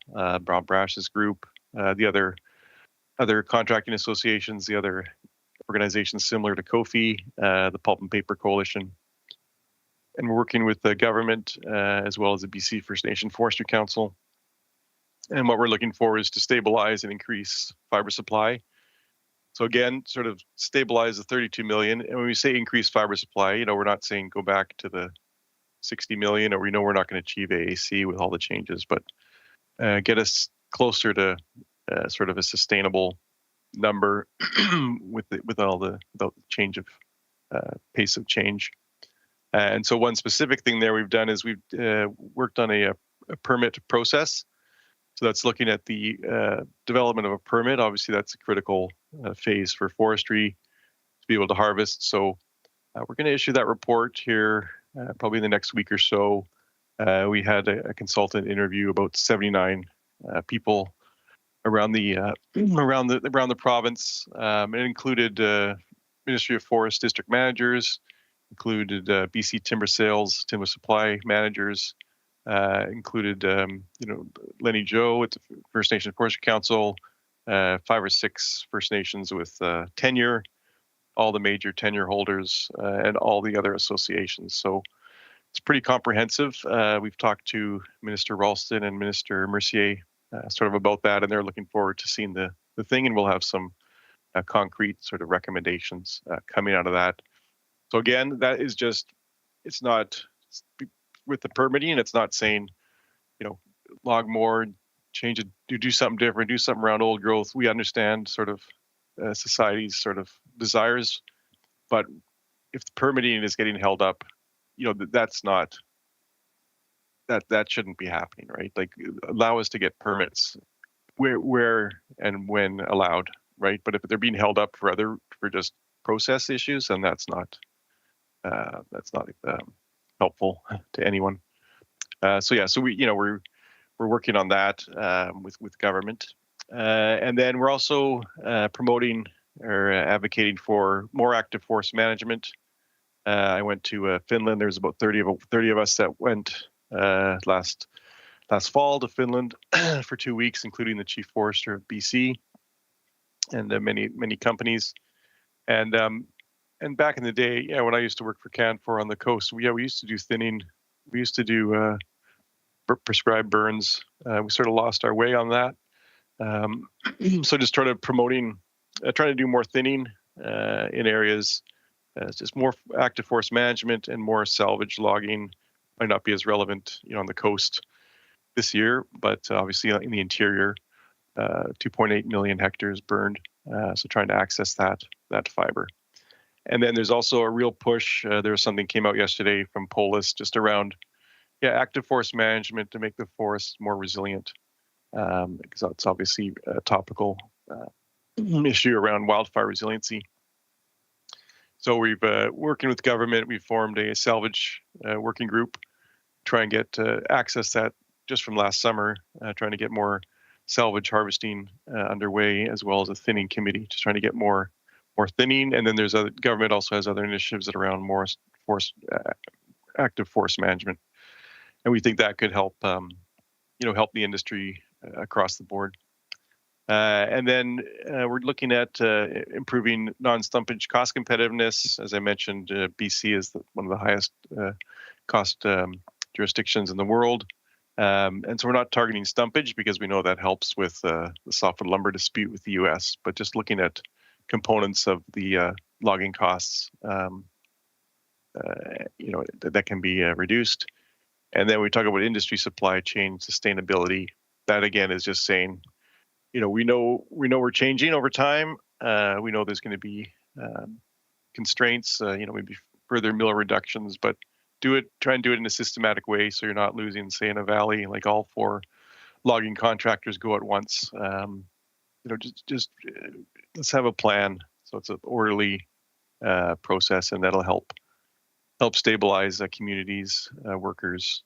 Brash's group, the other contracting associations, the other organizations similar to Kofi, the Pulp and Paper Coalition, and we're working with the government as well as the BC First Nation Forestry Council. And what we're looking for is to stabilize and increase fiber supply. So again, sort of stabilize the 32 million. And when we say increase fiber supply, we're not saying go back to the 60 million, or we know we're not going to achieve AAC with all the changes, but get us closer to sort of a sustainable number with all the change of pace of change. And so one specific thing there we've done is we've worked on a permit process. So that's looking at the development of a permit. Obviously, that's a critical phase for forestry to be able to harvest. So we're going to issue that report here probably in the next week or so. We had a consultant interview about 79 people around the province. It included Ministry of Forest district managers, included BC Timber Sales, timber supply managers, included Lenny Joe at the First Nation Forestry Council, 5 or 6 First Nations with tenure, all the major tenure holders, and all the other associations. So it's pretty comprehensive. We've talked to Minister Ralston and Minister Mercier sort of about that, and they're looking forward to seeing the thing, and we'll have some concrete sort of recommendations coming out of that. So again, that is just, it's not with the permitting, it's not saying, log more, change it, do something different, do something around old growth. We understand sort of society's sort of desires, but if the permitting is getting held up, that's not, that shouldn't be happening, right? Like, allow us to get permits where and when allowed, right? But if they're being held up for just process issues, then that's not helpful to anyone. So we're working on that with government, and then we're also promoting or advocating for more active forest management. I went to Finland. There's about 30 of us that went last fall to Finland for 2 weeks, including the chief forester of BC and many companies. And back in the day, when I used to work for Canfor on the coast, we used to do thinning. We used to do prescribed burns. We sort of lost our way on that. So just trying to do more thinning in areas. Just more active forest management and more salvage logging. Might not be as relevant, on the coast this year, but obviously in the interior, 2.8 million hectares burned. So trying to access that fiber. And then there's also a real push. There was something came out yesterday from Polis just around, active forest management to make the forests more resilient, because it's obviously a topical issue around wildfire resiliency. So we've working with government. We formed a salvage working group, try and get access that just from last summer, trying to get more salvage harvesting underway, as well as a thinning committee, just trying to get more thinning. And then there's government also has other initiatives that are around more active forest management, and we think that could help help the industry across the board. And then we're looking at improving non-stumpage cost competitiveness. As I mentioned, BC is one of the highest cost jurisdictions in the world. And so we're not targeting stumpage because we know that helps with the softwood lumber dispute with the US, but just looking at components of the logging costs, that can be reduced. And then we talk about industry supply chain sustainability. That again is just saying, we know we're changing over time. We know there's going to be constraints, maybe further mill reductions, but try and do it in a systematic way so you're not losing, say, in a valley, like all 4 logging contractors go at once. Just let's have a plan so it's an orderly process, and that'll help stabilize communities, workers,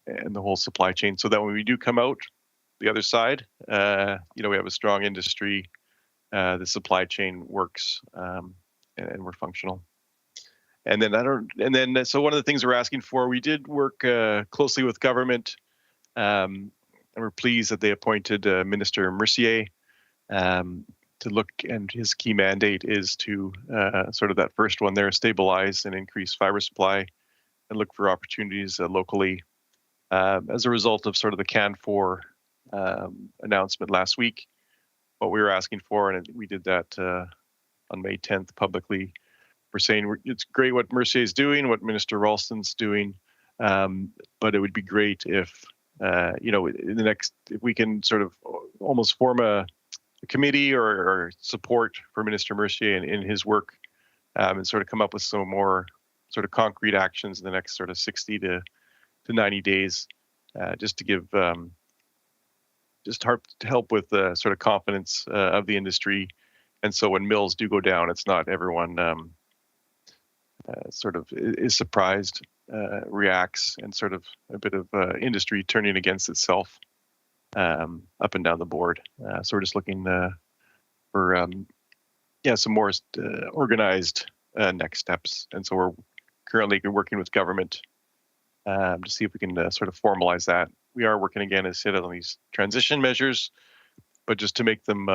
and the whole supply chain, so that when we do come out the other side, we have a strong industry, the supply chain works, and we're functional. And then so one of the things we're asking for, we did work closely with government, and we're pleased that they appointed Minister Mercier to look, and his key mandate is to sort of that first one there, stabilize and increase fiber supply and look for opportunities locally. As a result of sort of the Canfor announcement last week, what we were asking for, and we did that on May 10th publicly. We're saying it's great what Mercier is doing, what Minister Ralston's doing, but it would be great if, if we can sort of almost form a committee or support for Minister Mercier in his work, and sort of come up with some more sort of concrete actions in the next sort of 60 to 90 days, just to give, just to help with the sort of confidence of the industry. And so when mills do go down, it's not everyone sort of is surprised, reacts, and sort of a bit of industry turning against itself up and down the board. So we're just looking for some more organized next steps. And so we're currently working with government to see if we can sort of formalize that. We are working again, as said, on these transition measures, but just to make them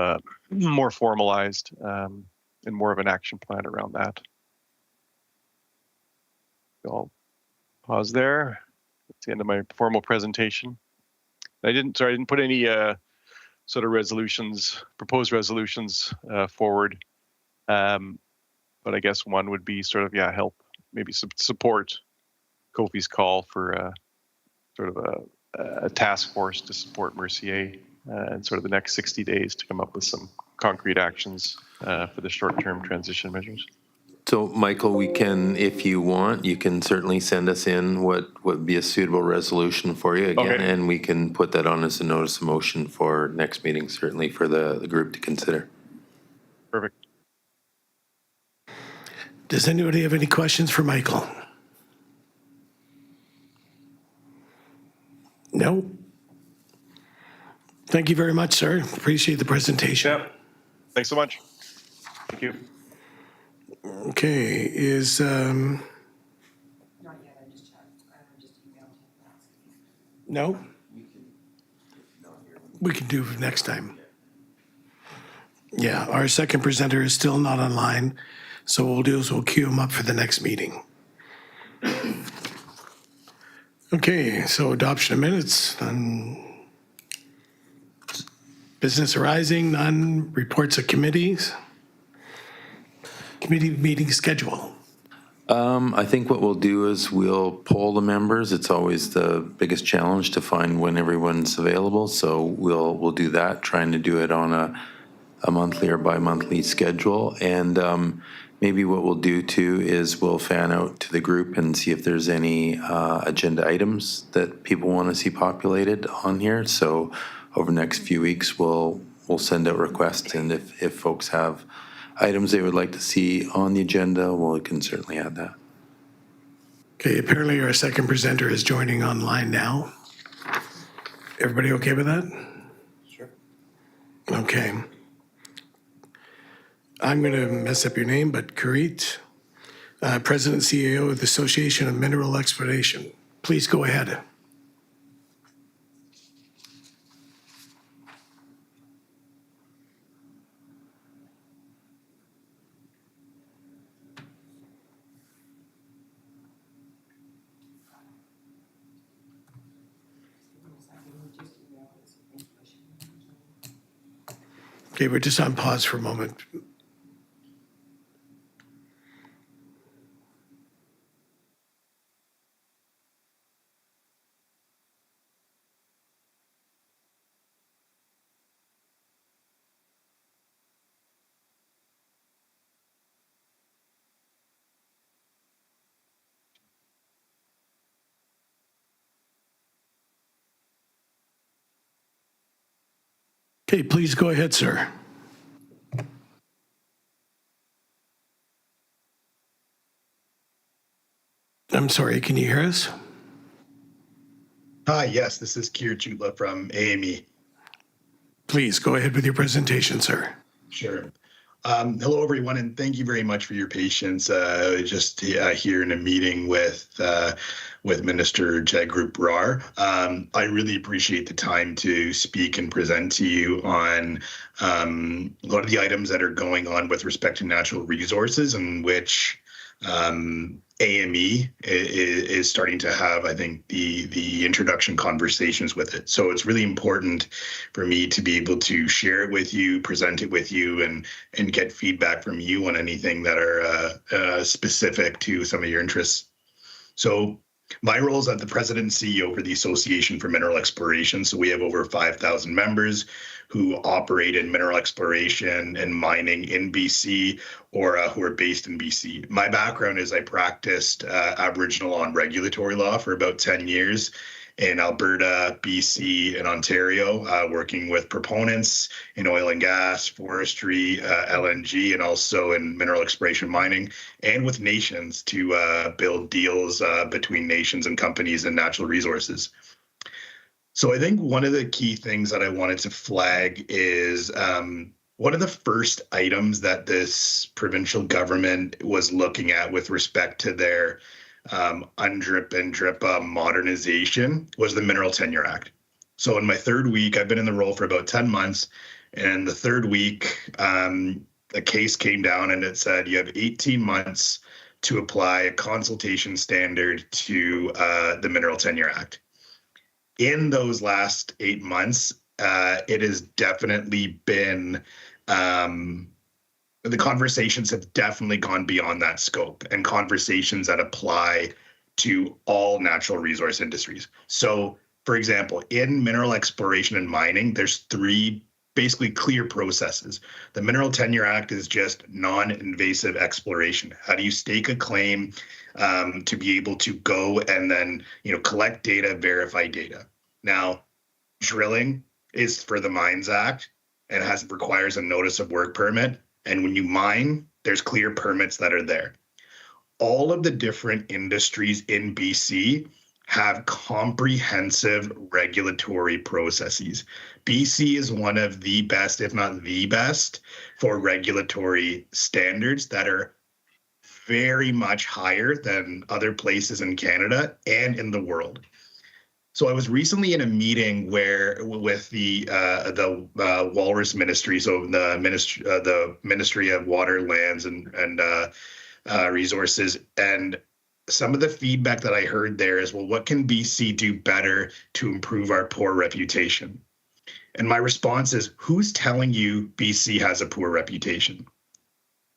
more formalized and more of an action plan around that. pause there. That's the end of my formal presentation. I didn't put any sort of proposed resolutions forward. But I guess one would be sort of, help maybe support Kofi's call for sort of a task force to support Mercier and sort of the next 60 days to come up with some concrete actions for the short-term transition measures. So, Michael, we can, if you want, you can certainly send us in what would be a suitable resolution for you again, Okay. and we can put that on as a notice of motion for next meeting, certainly for the group to consider. Perfect. Does anybody have any questions for Michael? No? Thank you very much, sir. Appreciate the presentation. Yeah. Thanks so much. Thank you. Okay, is, Not yet, I just checked, I just emailed him asking. no? We can do it next time. Yeah, our second presenter is still not online, so what we'll do is we'll queue him up for the next meeting. Okay, so adoption of minutes, none. Business arising, none. Reports of committees. Committee meeting schedule. I think what we'll do is we'll poll the members. It's always the biggest challenge to find when everyone's available, so we'll do that, trying to do it on a monthly or bi-monthly schedule. And maybe what we'll do too is we'll fan out to the group and see if there's any agenda items that people want to see populated on here. So over the next few weeks, we'll send out requests, and if folks have items they would like to see on the agenda, well, we can certainly add that. Okay, apparently our second presenter is joining online now. Everybody okay with that? Sure. Okay. I'm going to mess up your name, but Karit, President and CEO of the Association of Mineral Exploration. Please go ahead. Okay, we're just on pause for a moment. Okay, please go ahead, sir. I'm sorry, can you hear us? Hi, yes, this is Keir Chutla from AME. Please go ahead with your presentation, sir. Sure. Hello, everyone, and thank you very much for your patience. Just here in a meeting with Minister Jagrup Brar. I really appreciate the time to speak and present to you on a lot of the items that are going on with respect to natural resources, in which AME is starting to have, I think, the introduction conversations with it. So it's really important for me to be able to share it with you, present it with you, and get feedback from you on anything that are specific to some of your interests. So my role is as the president and CEO for the Association for Mineral Exploration. So we have over 5,000 members who operate in mineral exploration and mining in BC, or who are based in BC. My background is I practiced Aboriginal on regulatory law for about 10 years in Alberta, BC, and Ontario, working with proponents in oil and gas, forestry, LNG, and also in mineral exploration mining, and with nations to build deals between nations and companies and natural resources. So I think one of the key things that I wanted to flag is one of the first items that this provincial government was looking at with respect to their UNDRIP and DRIPA modernization was the Mineral Tenure Act. So in my third week, I've been in the role for about 10 months, and the third week, a case came down and it said you have 18 months to apply a consultation standard to the Mineral Tenure Act. In those last 8 months, it has definitely been, the conversations have definitely gone beyond that scope, and conversations that apply to all natural resource industries. So, for example, in mineral exploration and mining, there's 3 basically clear processes. The Mineral Tenure Act is just non-invasive exploration. How do you stake a claim to be able to go and then collect data, verify data? Now, drilling is for the Mines Act and requires a notice of work permit. And when you mine, there's clear permits that are there. All of the different industries in BC have comprehensive regulatory processes. BC is one of the best, if not the best, for regulatory standards that are very much higher than other places in Canada and in the world. So I was recently in a meeting with the Walrus Ministry, so the Ministry of Water, Lands, and Resources, and some of the feedback that I heard there is, well, what can BC do better to improve our poor reputation? And my response is, who's telling you BC has a poor reputation?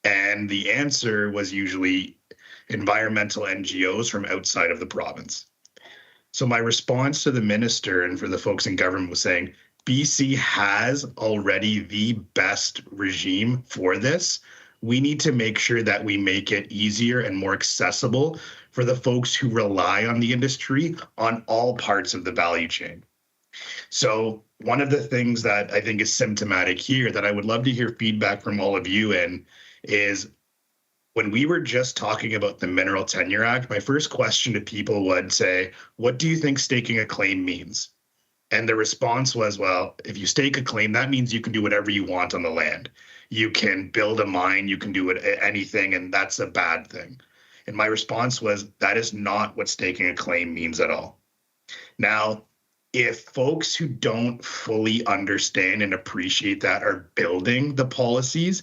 And the answer was usually environmental NGOs from outside of the province. So my response to the minister and for the folks in government was saying, BC has already the best regime for this. We need to make sure that we make it easier and more accessible for the folks who rely on the industry on all parts of the value chain. So one of the things that I think is symptomatic here that I would love to hear feedback from all of you in is, when we were just talking about the Mineral Tenure Act, my first question to people would say, what do you think staking a claim means? And the response was, well, if you stake a claim, that means you can do whatever you want on the land. You can build a mine, you can do anything, and that's a bad thing. And my response was, that is not what staking a claim means at all. Now, if folks who don't fully understand and appreciate that are building the policies,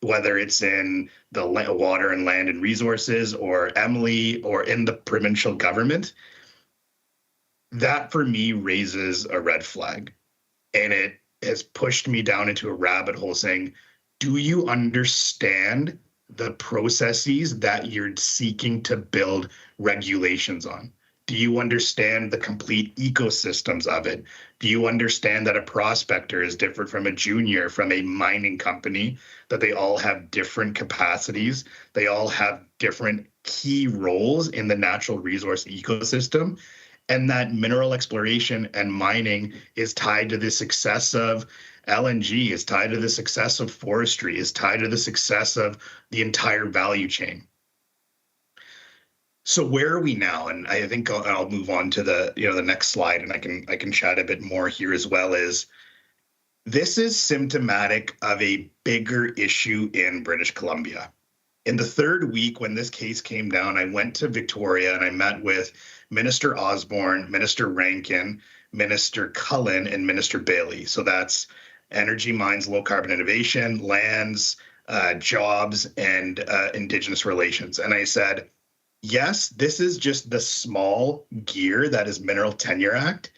whether it's in the Water and Land and Resources or Emily or in the provincial government, that for me raises a red flag. And it has pushed me down into a rabbit hole saying, do you understand the processes that you're seeking to build regulations on? Do you understand the complete ecosystems of it? Do you understand that a prospector is different from a junior, from a mining company, that they all have different capacities? They all have different key roles in the natural resource ecosystem, and that mineral exploration and mining is tied to the success of LNG, is tied to the success of forestry, is tied to the success of the entire value chain. So where are we now? And I think I'll move on to the next slide, and I can chat a bit more here as well. Is this is symptomatic of a bigger issue in British Columbia. In the 3rd week when this case came down, I went to Victoria and I met with Minister Osborne, Minister Rankin, Minister Cullen, and Minister Bailey. So that's Energy, Mines, Low Carbon Innovation, Lands, Jobs, and Indigenous Relations. And I said, yes, this is just the small gear that is Mineral Tenure Act,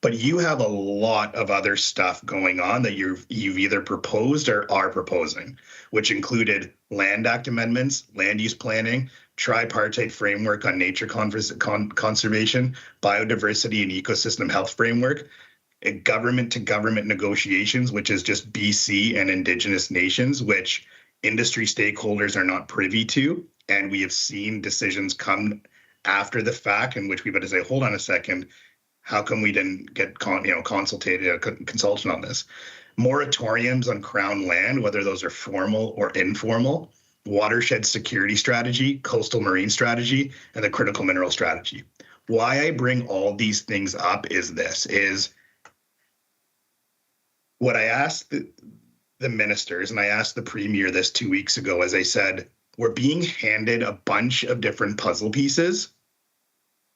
but you have a lot of other stuff going on that you've either proposed or are proposing, which included Land Act amendments, land use planning, tripartite framework on nature conservation, biodiversity and ecosystem health framework, government-to-government negotiations, which is just BC and Indigenous nations, which industry stakeholders are not privy to. And we have seen decisions come after the fact in which we've had to say, hold on a second, how come we didn't get consulted on this? Moratoriums on Crown land, whether those are formal or informal, watershed security strategy, coastal marine strategy, and the critical mineral strategy. Why I bring all these things up is what I asked the ministers, and I asked the premier this 2 weeks ago, as I said, we're being handed a bunch of different puzzle pieces,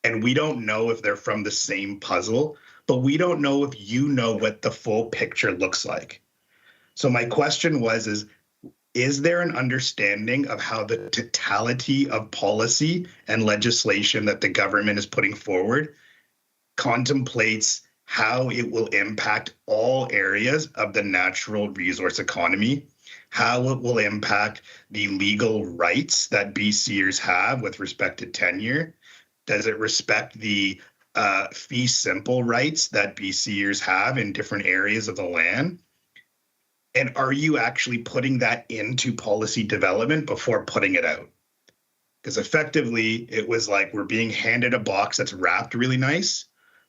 and we don't know if they're from the same puzzle, but we don't know if you know what the full picture looks like. So my question is is there an understanding of how the totality of policy and legislation that the government is putting forward contemplates how it will impact all areas of the natural resource economy, how it will impact the legal rights that BCers have with respect to tenure? Does it respect the fee simple rights that BCers have in different areas of the land? And are you actually putting that into policy development before putting it out? Because effectively, it was like we're being handed a box that's wrapped really nice,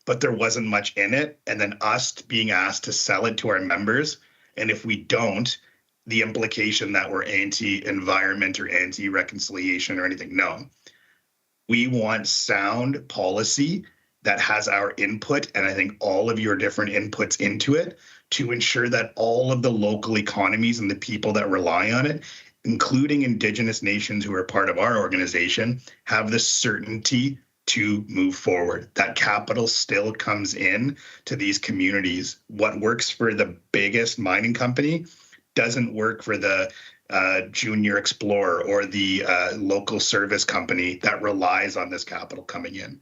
but there wasn't much in it. And then us being asked to sell it to our members. And if we don't, the implication that we're anti-environment or anti-reconciliation or anything. No. We want sound policy that has our input, and I think all of your different inputs into it, to ensure that all of the local economies and the people that rely on it, including Indigenous nations who are part of our organization, have the certainty to move forward. That capital still comes in to these communities. What works for the biggest mining company doesn't work for the junior explorer or the local service company that relies on this capital coming in.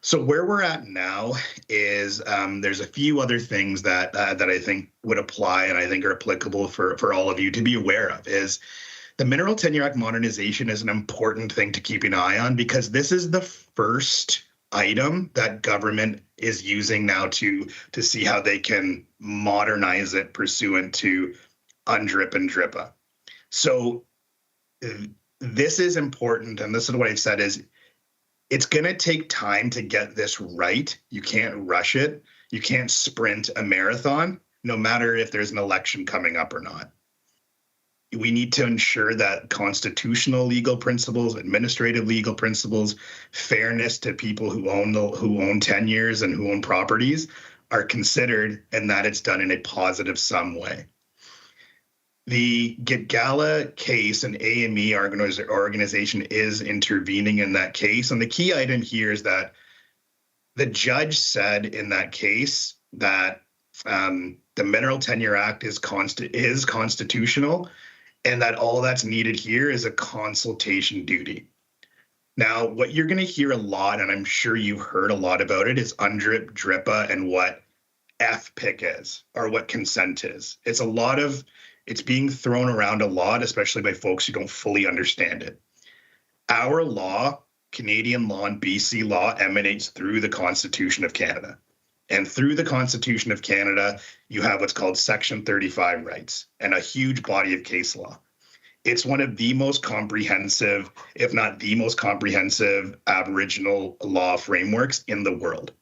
So where we're at now is there's a few other things that I think would apply and I think are applicable for all of you to be aware of. Is the Mineral Tenure Act modernization is an important thing to keep an eye on, because this is the first item that government is using now to see how they can modernize it pursuant to UNDRIP and DRIPA. So this is important, and this is what I've said is it's going to take time to get this right. You can't rush it. You can't sprint a marathon, no matter if there's an election coming up or not. We need to ensure that constitutional legal principles, administrative legal principles, fairness to people who own tenures and who own properties are considered, and that it's done in a positive sum way. The Gitgala case, an AME organization, is intervening in that case. And the key item here is that the judge said in that case that the Mineral Tenure Act is constitutional, and that all that's needed here is a consultation duty. Now, what you're going to hear a lot, and I'm sure you've heard a lot about it, is UNDRIP, DRIPA, and what FPIC is, or what consent is. It's being thrown around a lot, especially by folks who don't fully understand it. Our law, Canadian law and BC law, emanates through the Constitution of Canada. And through the Constitution of Canada, you have what's called Section 35 rights and a huge body of case law. It's one of the most comprehensive, if not the most comprehensive, Aboriginal law frameworks in the world.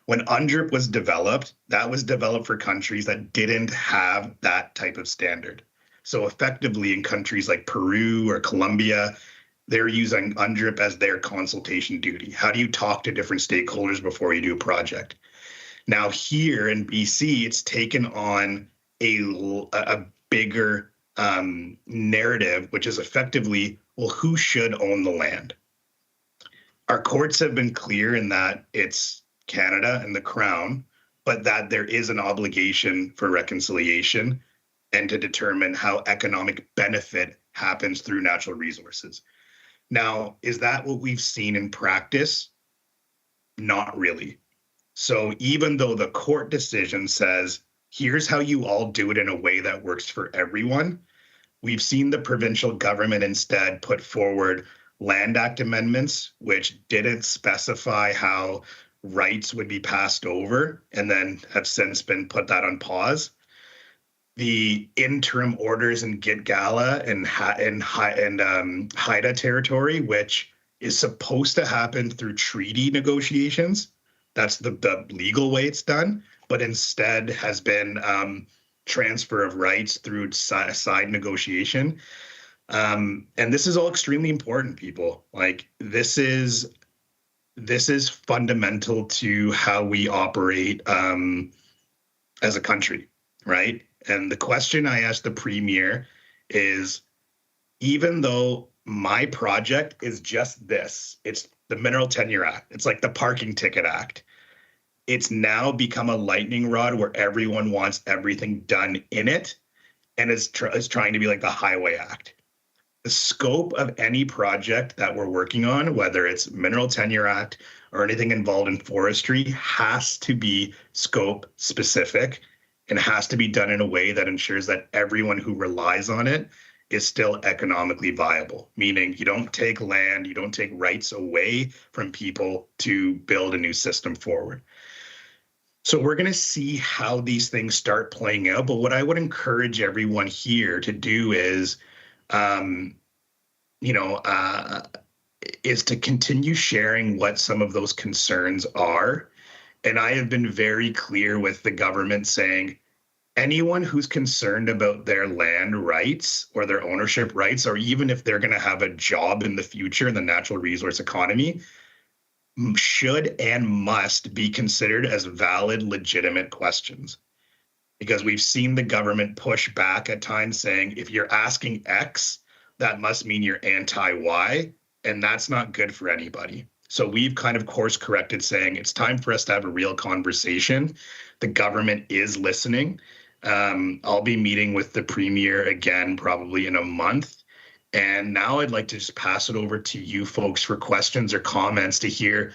When UNDRIP was developed, that was developed for countries that didn't have that type of standard. So effectively, in countries like Peru or Colombia, they're using UNDRIP as their consultation duty. How do you talk to different stakeholders before you do a project? Now here in BC, it's taken on a bigger narrative, which is effectively, well, who should own the land? Our courts have been clear in that it's Canada and the Crown, but that there is an obligation for reconciliation and to determine how economic benefit happens through natural resources. Now, is that what we've seen in practice? Not really. So even though the court decision says, here's how you all do it in a way that works for everyone, we've seen the provincial government instead put forward Land Act amendments, which didn't specify how rights would be passed over, and then have since been put that on pause. The interim orders in Gitgala and Haida territory, which is supposed to happen through treaty negotiations. That's the legal way it's done, but instead has been transfer of rights through side negotiation. And this is all extremely important, people. Like this is fundamental to how we operate as a country, right? And the question I asked the Premier is, even though my project is just this, it's the Mineral Tenure Act, it's like the Parking Ticket Act, it's now become a lightning rod where everyone wants everything done in it. and is trying to be like the Highway Act. The scope of any project that we're working on, whether it's Mineral Tenure Act or anything involved in forestry, has to be scope specific and has to be done in a way that ensures that everyone who relies on it is still economically viable, meaning you don't take land, you don't take rights away from people to build a new system forward. So we're going to see how these things start playing out. But what I would encourage everyone here to do is, you know, is to continue sharing what some of those concerns are. And I have been very clear with the government saying, anyone who's concerned about their land rights or their ownership rights, or even if they're going to have a job in the future in the natural resource economy, should and must be considered as valid, legitimate questions. Because we've seen the government push back at times saying, if you're asking X, that must mean you're anti-Y, and that's not good for anybody. So we've kind of course corrected saying it's time for us to have a real conversation. The government is listening. I'll be meeting with the premier again, probably in a month. And now I'd like to just pass it over to you folks for questions or comments to hear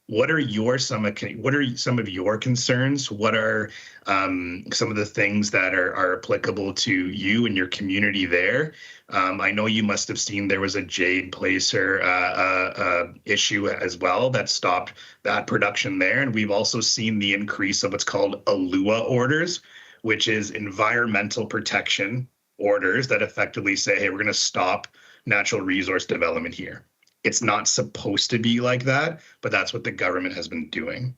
what are some of your concerns? What are some of the things that are applicable to you and your community there? I know you must have seen there was a Jade Placer issue as well that stopped that production there. And we've also seen the increase of what's called ALUA orders, which is environmental protection orders that effectively say, hey, we're going to stop natural resource development here. It's not supposed to be like that, but that's what the government has been doing.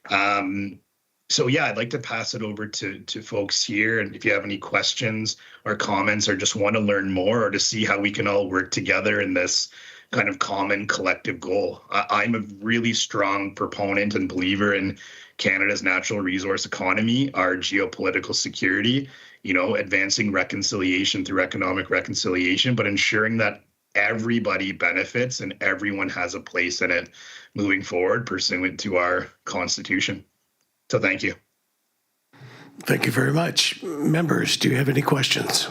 So yeah, I'd like to pass it over to folks here. And if you have any questions or comments or just want to learn more or to see how we can all work together in this kind of common collective goal. I'm a really strong proponent and believer in Canada's natural resource economy, our geopolitical security, you know, advancing reconciliation through economic reconciliation, but ensuring that everybody benefits and everyone has a place in it moving forward pursuant to our Constitution. So thank you. Thank you very much. Members, do you have any questions?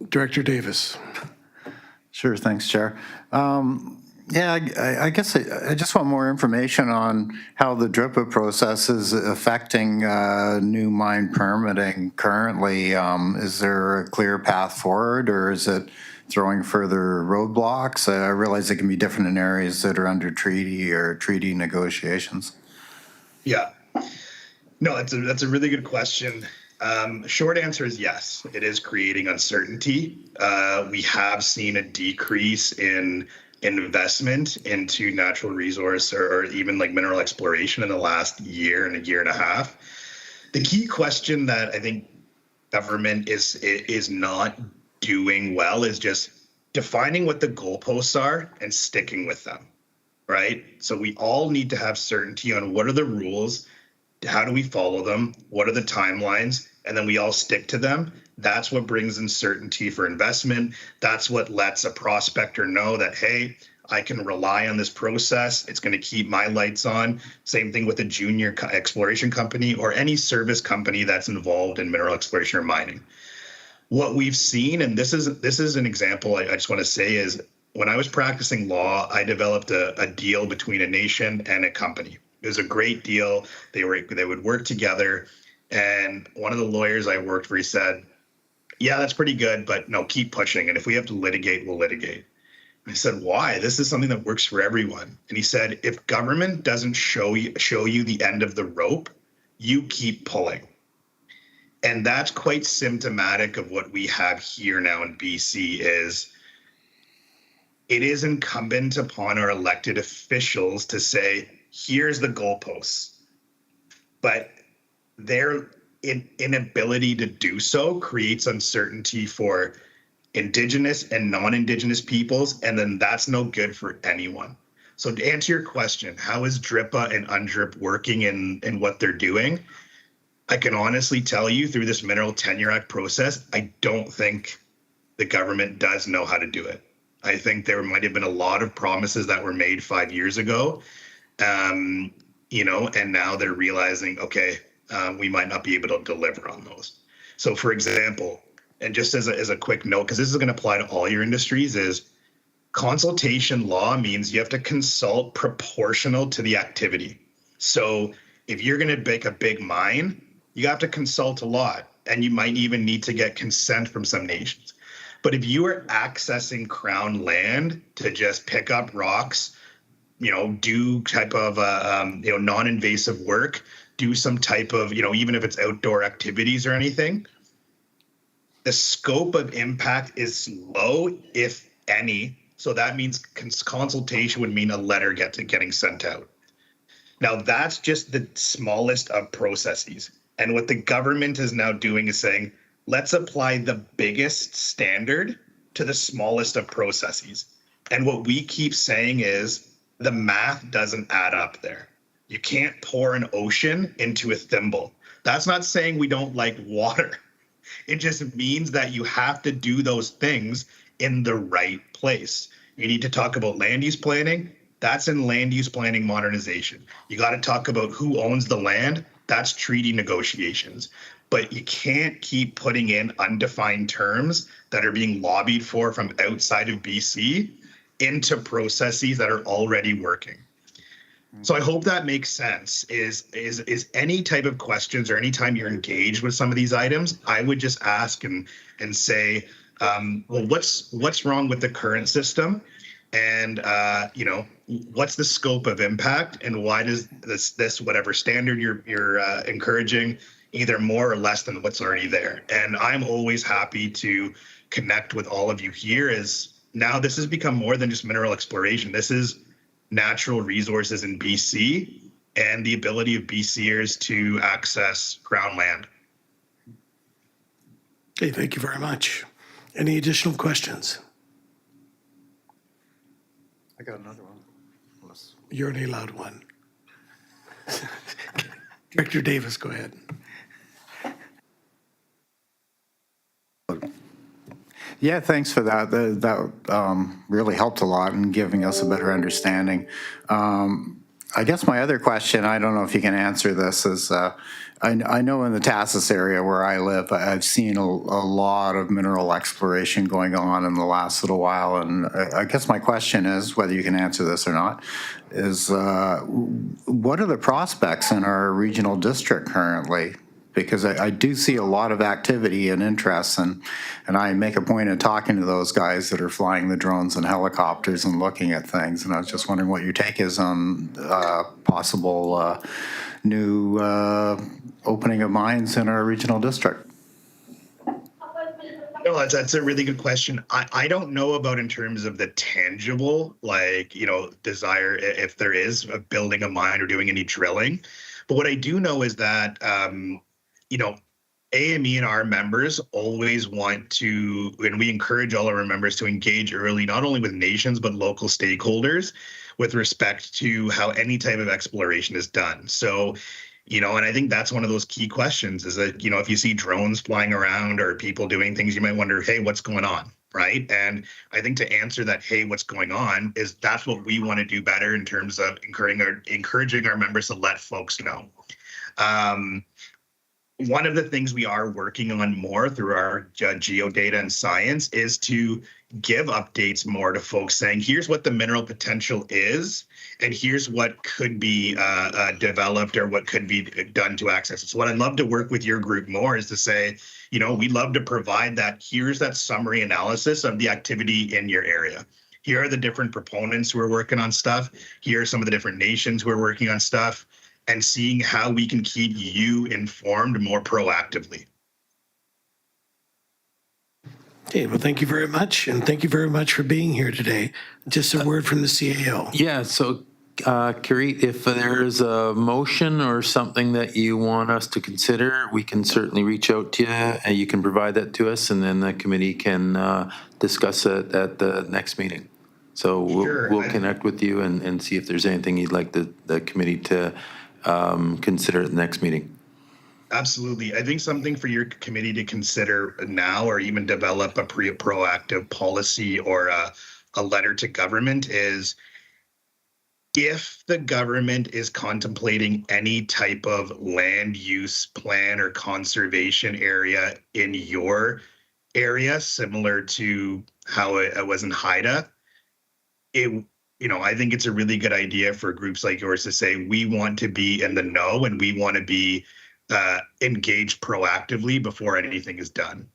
Director Davis. Sure, thanks, Chair. Yeah, I guess I just want more information on how the DRIPA process is affecting new mine permitting currently. Is there a clear path forward, or is it throwing further roadblocks? I realize it can be different in areas that are under treaty or treaty negotiations. Yeah. No, that's a really good question. Short answer is yes, it is creating uncertainty. We have seen a decrease in investment into natural resource or even like mineral exploration in the last year and a year and a half. The key question that I think government is not doing well is just defining what the goalposts are and sticking with them, right? So we all need to have certainty on what are the rules, how do we follow them, what are the timelines, and then we all stick to them. That's what brings in certainty for investment. That's what lets a prospector know that, hey, I can rely on this process. It's going to keep my lights on. Same thing with a junior exploration company or any service company that's involved in mineral exploration or mining. What we've seen, and this is an example I just want to say, is when I was practicing law, I developed a deal between a nation and a company. It was a great deal. They would work together. And one of the lawyers I worked for, he said, yeah, that's pretty good, but no, keep pushing. And if we have to litigate, we'll litigate. I said, why? This is something that works for everyone. And he said, if government doesn't show you the end of the rope, you keep pulling. And that's quite symptomatic of what we have here now in BC is it is incumbent upon our elected officials to say, here's the goalposts. But their inability to do so creates uncertainty for Indigenous and non-Indigenous peoples, and then that's no good for anyone. So to answer your question, how is DRIPA and UNDRIP working in what they're doing? I can honestly tell you through this Mineral Tenure Act process, I don't think the government does know how to do it. I think there might have been a lot of promises that were made 5 years ago. and now they're realizing, okay, we might not be able to deliver on those. So for example, and just as a quick note, because this is going to apply to all your industries, is consultation law means you have to consult proportional to the activity. So if you're going to make a big mine, you have to consult a lot, and you might even need to get consent from some nations. But if you are accessing crown land to just pick up rocks, do type of non-invasive work, do some type of, even if it's outdoor activities or anything, the scope of impact is low, if any. So that means consultation would mean a letter getting sent out. Now that's just the smallest of processes. And what the government is now doing is saying, let's apply the biggest standard to the smallest of processes. And what we keep saying is the math doesn't add up there. You can't pour an ocean into a thimble. That's not saying we don't like water. It just means that you have to do those things in the right place. You need to talk about land use planning. That's in land use planning modernization. You got to talk about who owns the land. That's treaty negotiations. But you can't keep putting in undefined terms that are being lobbied for from outside of BC into processes that are already working. So I hope that makes sense. Is any type of questions or anytime you're engaged with some of these items, I would just ask and say, well, what's wrong with the current system, and what's the scope of impact, and why does this whatever standard you're encouraging either more or less than what's already there? And I'm always happy to connect with all of you here. As now this has become more than just mineral exploration. This is natural resources in BC and the ability of BCers to access crown land. Okay, thank you very much. Any additional questions? I got another one. Unless- You're only allowed one. Director Davis, go ahead. Yeah, thanks for that. That really helped a lot in giving us a better understanding. I guess my other question, I don't know if you can answer this, is I know in the Tassus area where I live, I've seen a lot of mineral exploration going on in the last little while. And I guess my question is, whether you can answer this or not, is what are the prospects in our regional district currently? Because I do see a lot of activity and interest, and I make a point of talking to those guys that are flying the drones and helicopters and looking at things. And I was just wondering what your take is on possible new opening of mines in our regional district. No, that's a really good question. I don't know about in terms of the tangible, desire, if there is of building a mine or doing any drilling. But what I do know is that, AME and our members always want to, and we encourage all our members to engage early, not only with nations, but local stakeholders with respect to how any type of exploration is done. So, and I think that's one of those key questions is that, if you see drones flying around or people doing things, you might wonder, hey, what's going on? Right. And I think to answer that, hey, what's going on, is that's what we want to do better in terms of encouraging our members to let folks know. One of the things we are working on more through our geodata and science is to give updates more to folks saying, here's what the mineral potential is, and here's what could be developed or what could be done to access it. So what I'd love to work with your group more is to say, we'd love to provide that. Here's that summary analysis of the activity in your area. Here are the different proponents who are working on stuff. Here are some of the different nations who are working on stuff, and seeing how we can keep you informed more proactively. Okay, well, thank you very much, and thank you very much for being here today. Just a word from the CAO. Yeah, so Kirit, if there's a motion or something that you want us to consider, we can certainly reach out to you, and you can provide that to us, and then the committee can discuss it at the next meeting. So we'll connect with you and see if there's anything you'd like the committee to consider at the next meeting. Absolutely. I think something for your committee to consider now, or even develop a proactive policy or a letter to government, is if the government is contemplating any type of land use plan or conservation area in your area, similar to how it was in Haida, I think it's a really good idea for groups like yours to say, we want to be in the know and we want to be engaged proactively before anything is done.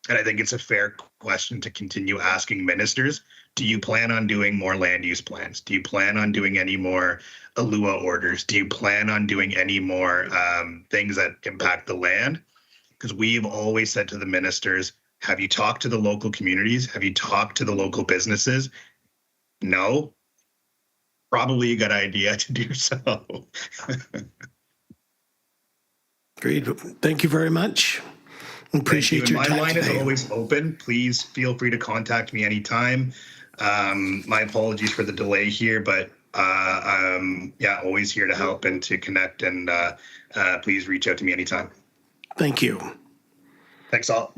And I think it's a fair question to continue asking ministers. Do you plan on doing more land use plans? Do you plan on doing any more ALUA orders? Do you plan on doing any more things that impact the land? Because we've always said to the ministers, have you talked to the local communities? Have you talked to the local businesses? No. Probably a good idea to do so. Agreed. Thank you very much. Appreciate your My time line is today. always open. Please feel free to contact me anytime. My apologies for the delay here, but always here to help and to connect. And please reach out to me anytime. Thank you. Thanks all.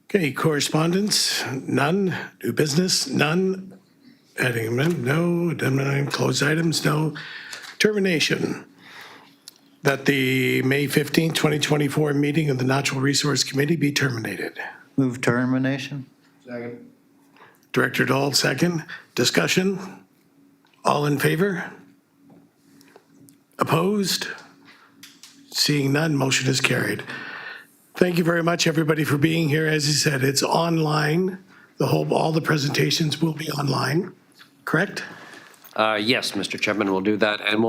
Okay, correspondence, none. New business, none. Adding amendment, no. Amendment, closed items, no. Termination. That the May 15, 2024 meeting of the Natural Resource Committee be terminated. Move termination. Second. Director Dahl, second. Discussion? All in favor? Opposed? Seeing none, motion is carried. Thank you very much, everybody, for being here. As you said, it's online. All the presentations will be online, correct? Yes, Mr. Chairman, we'll do that, and we'll be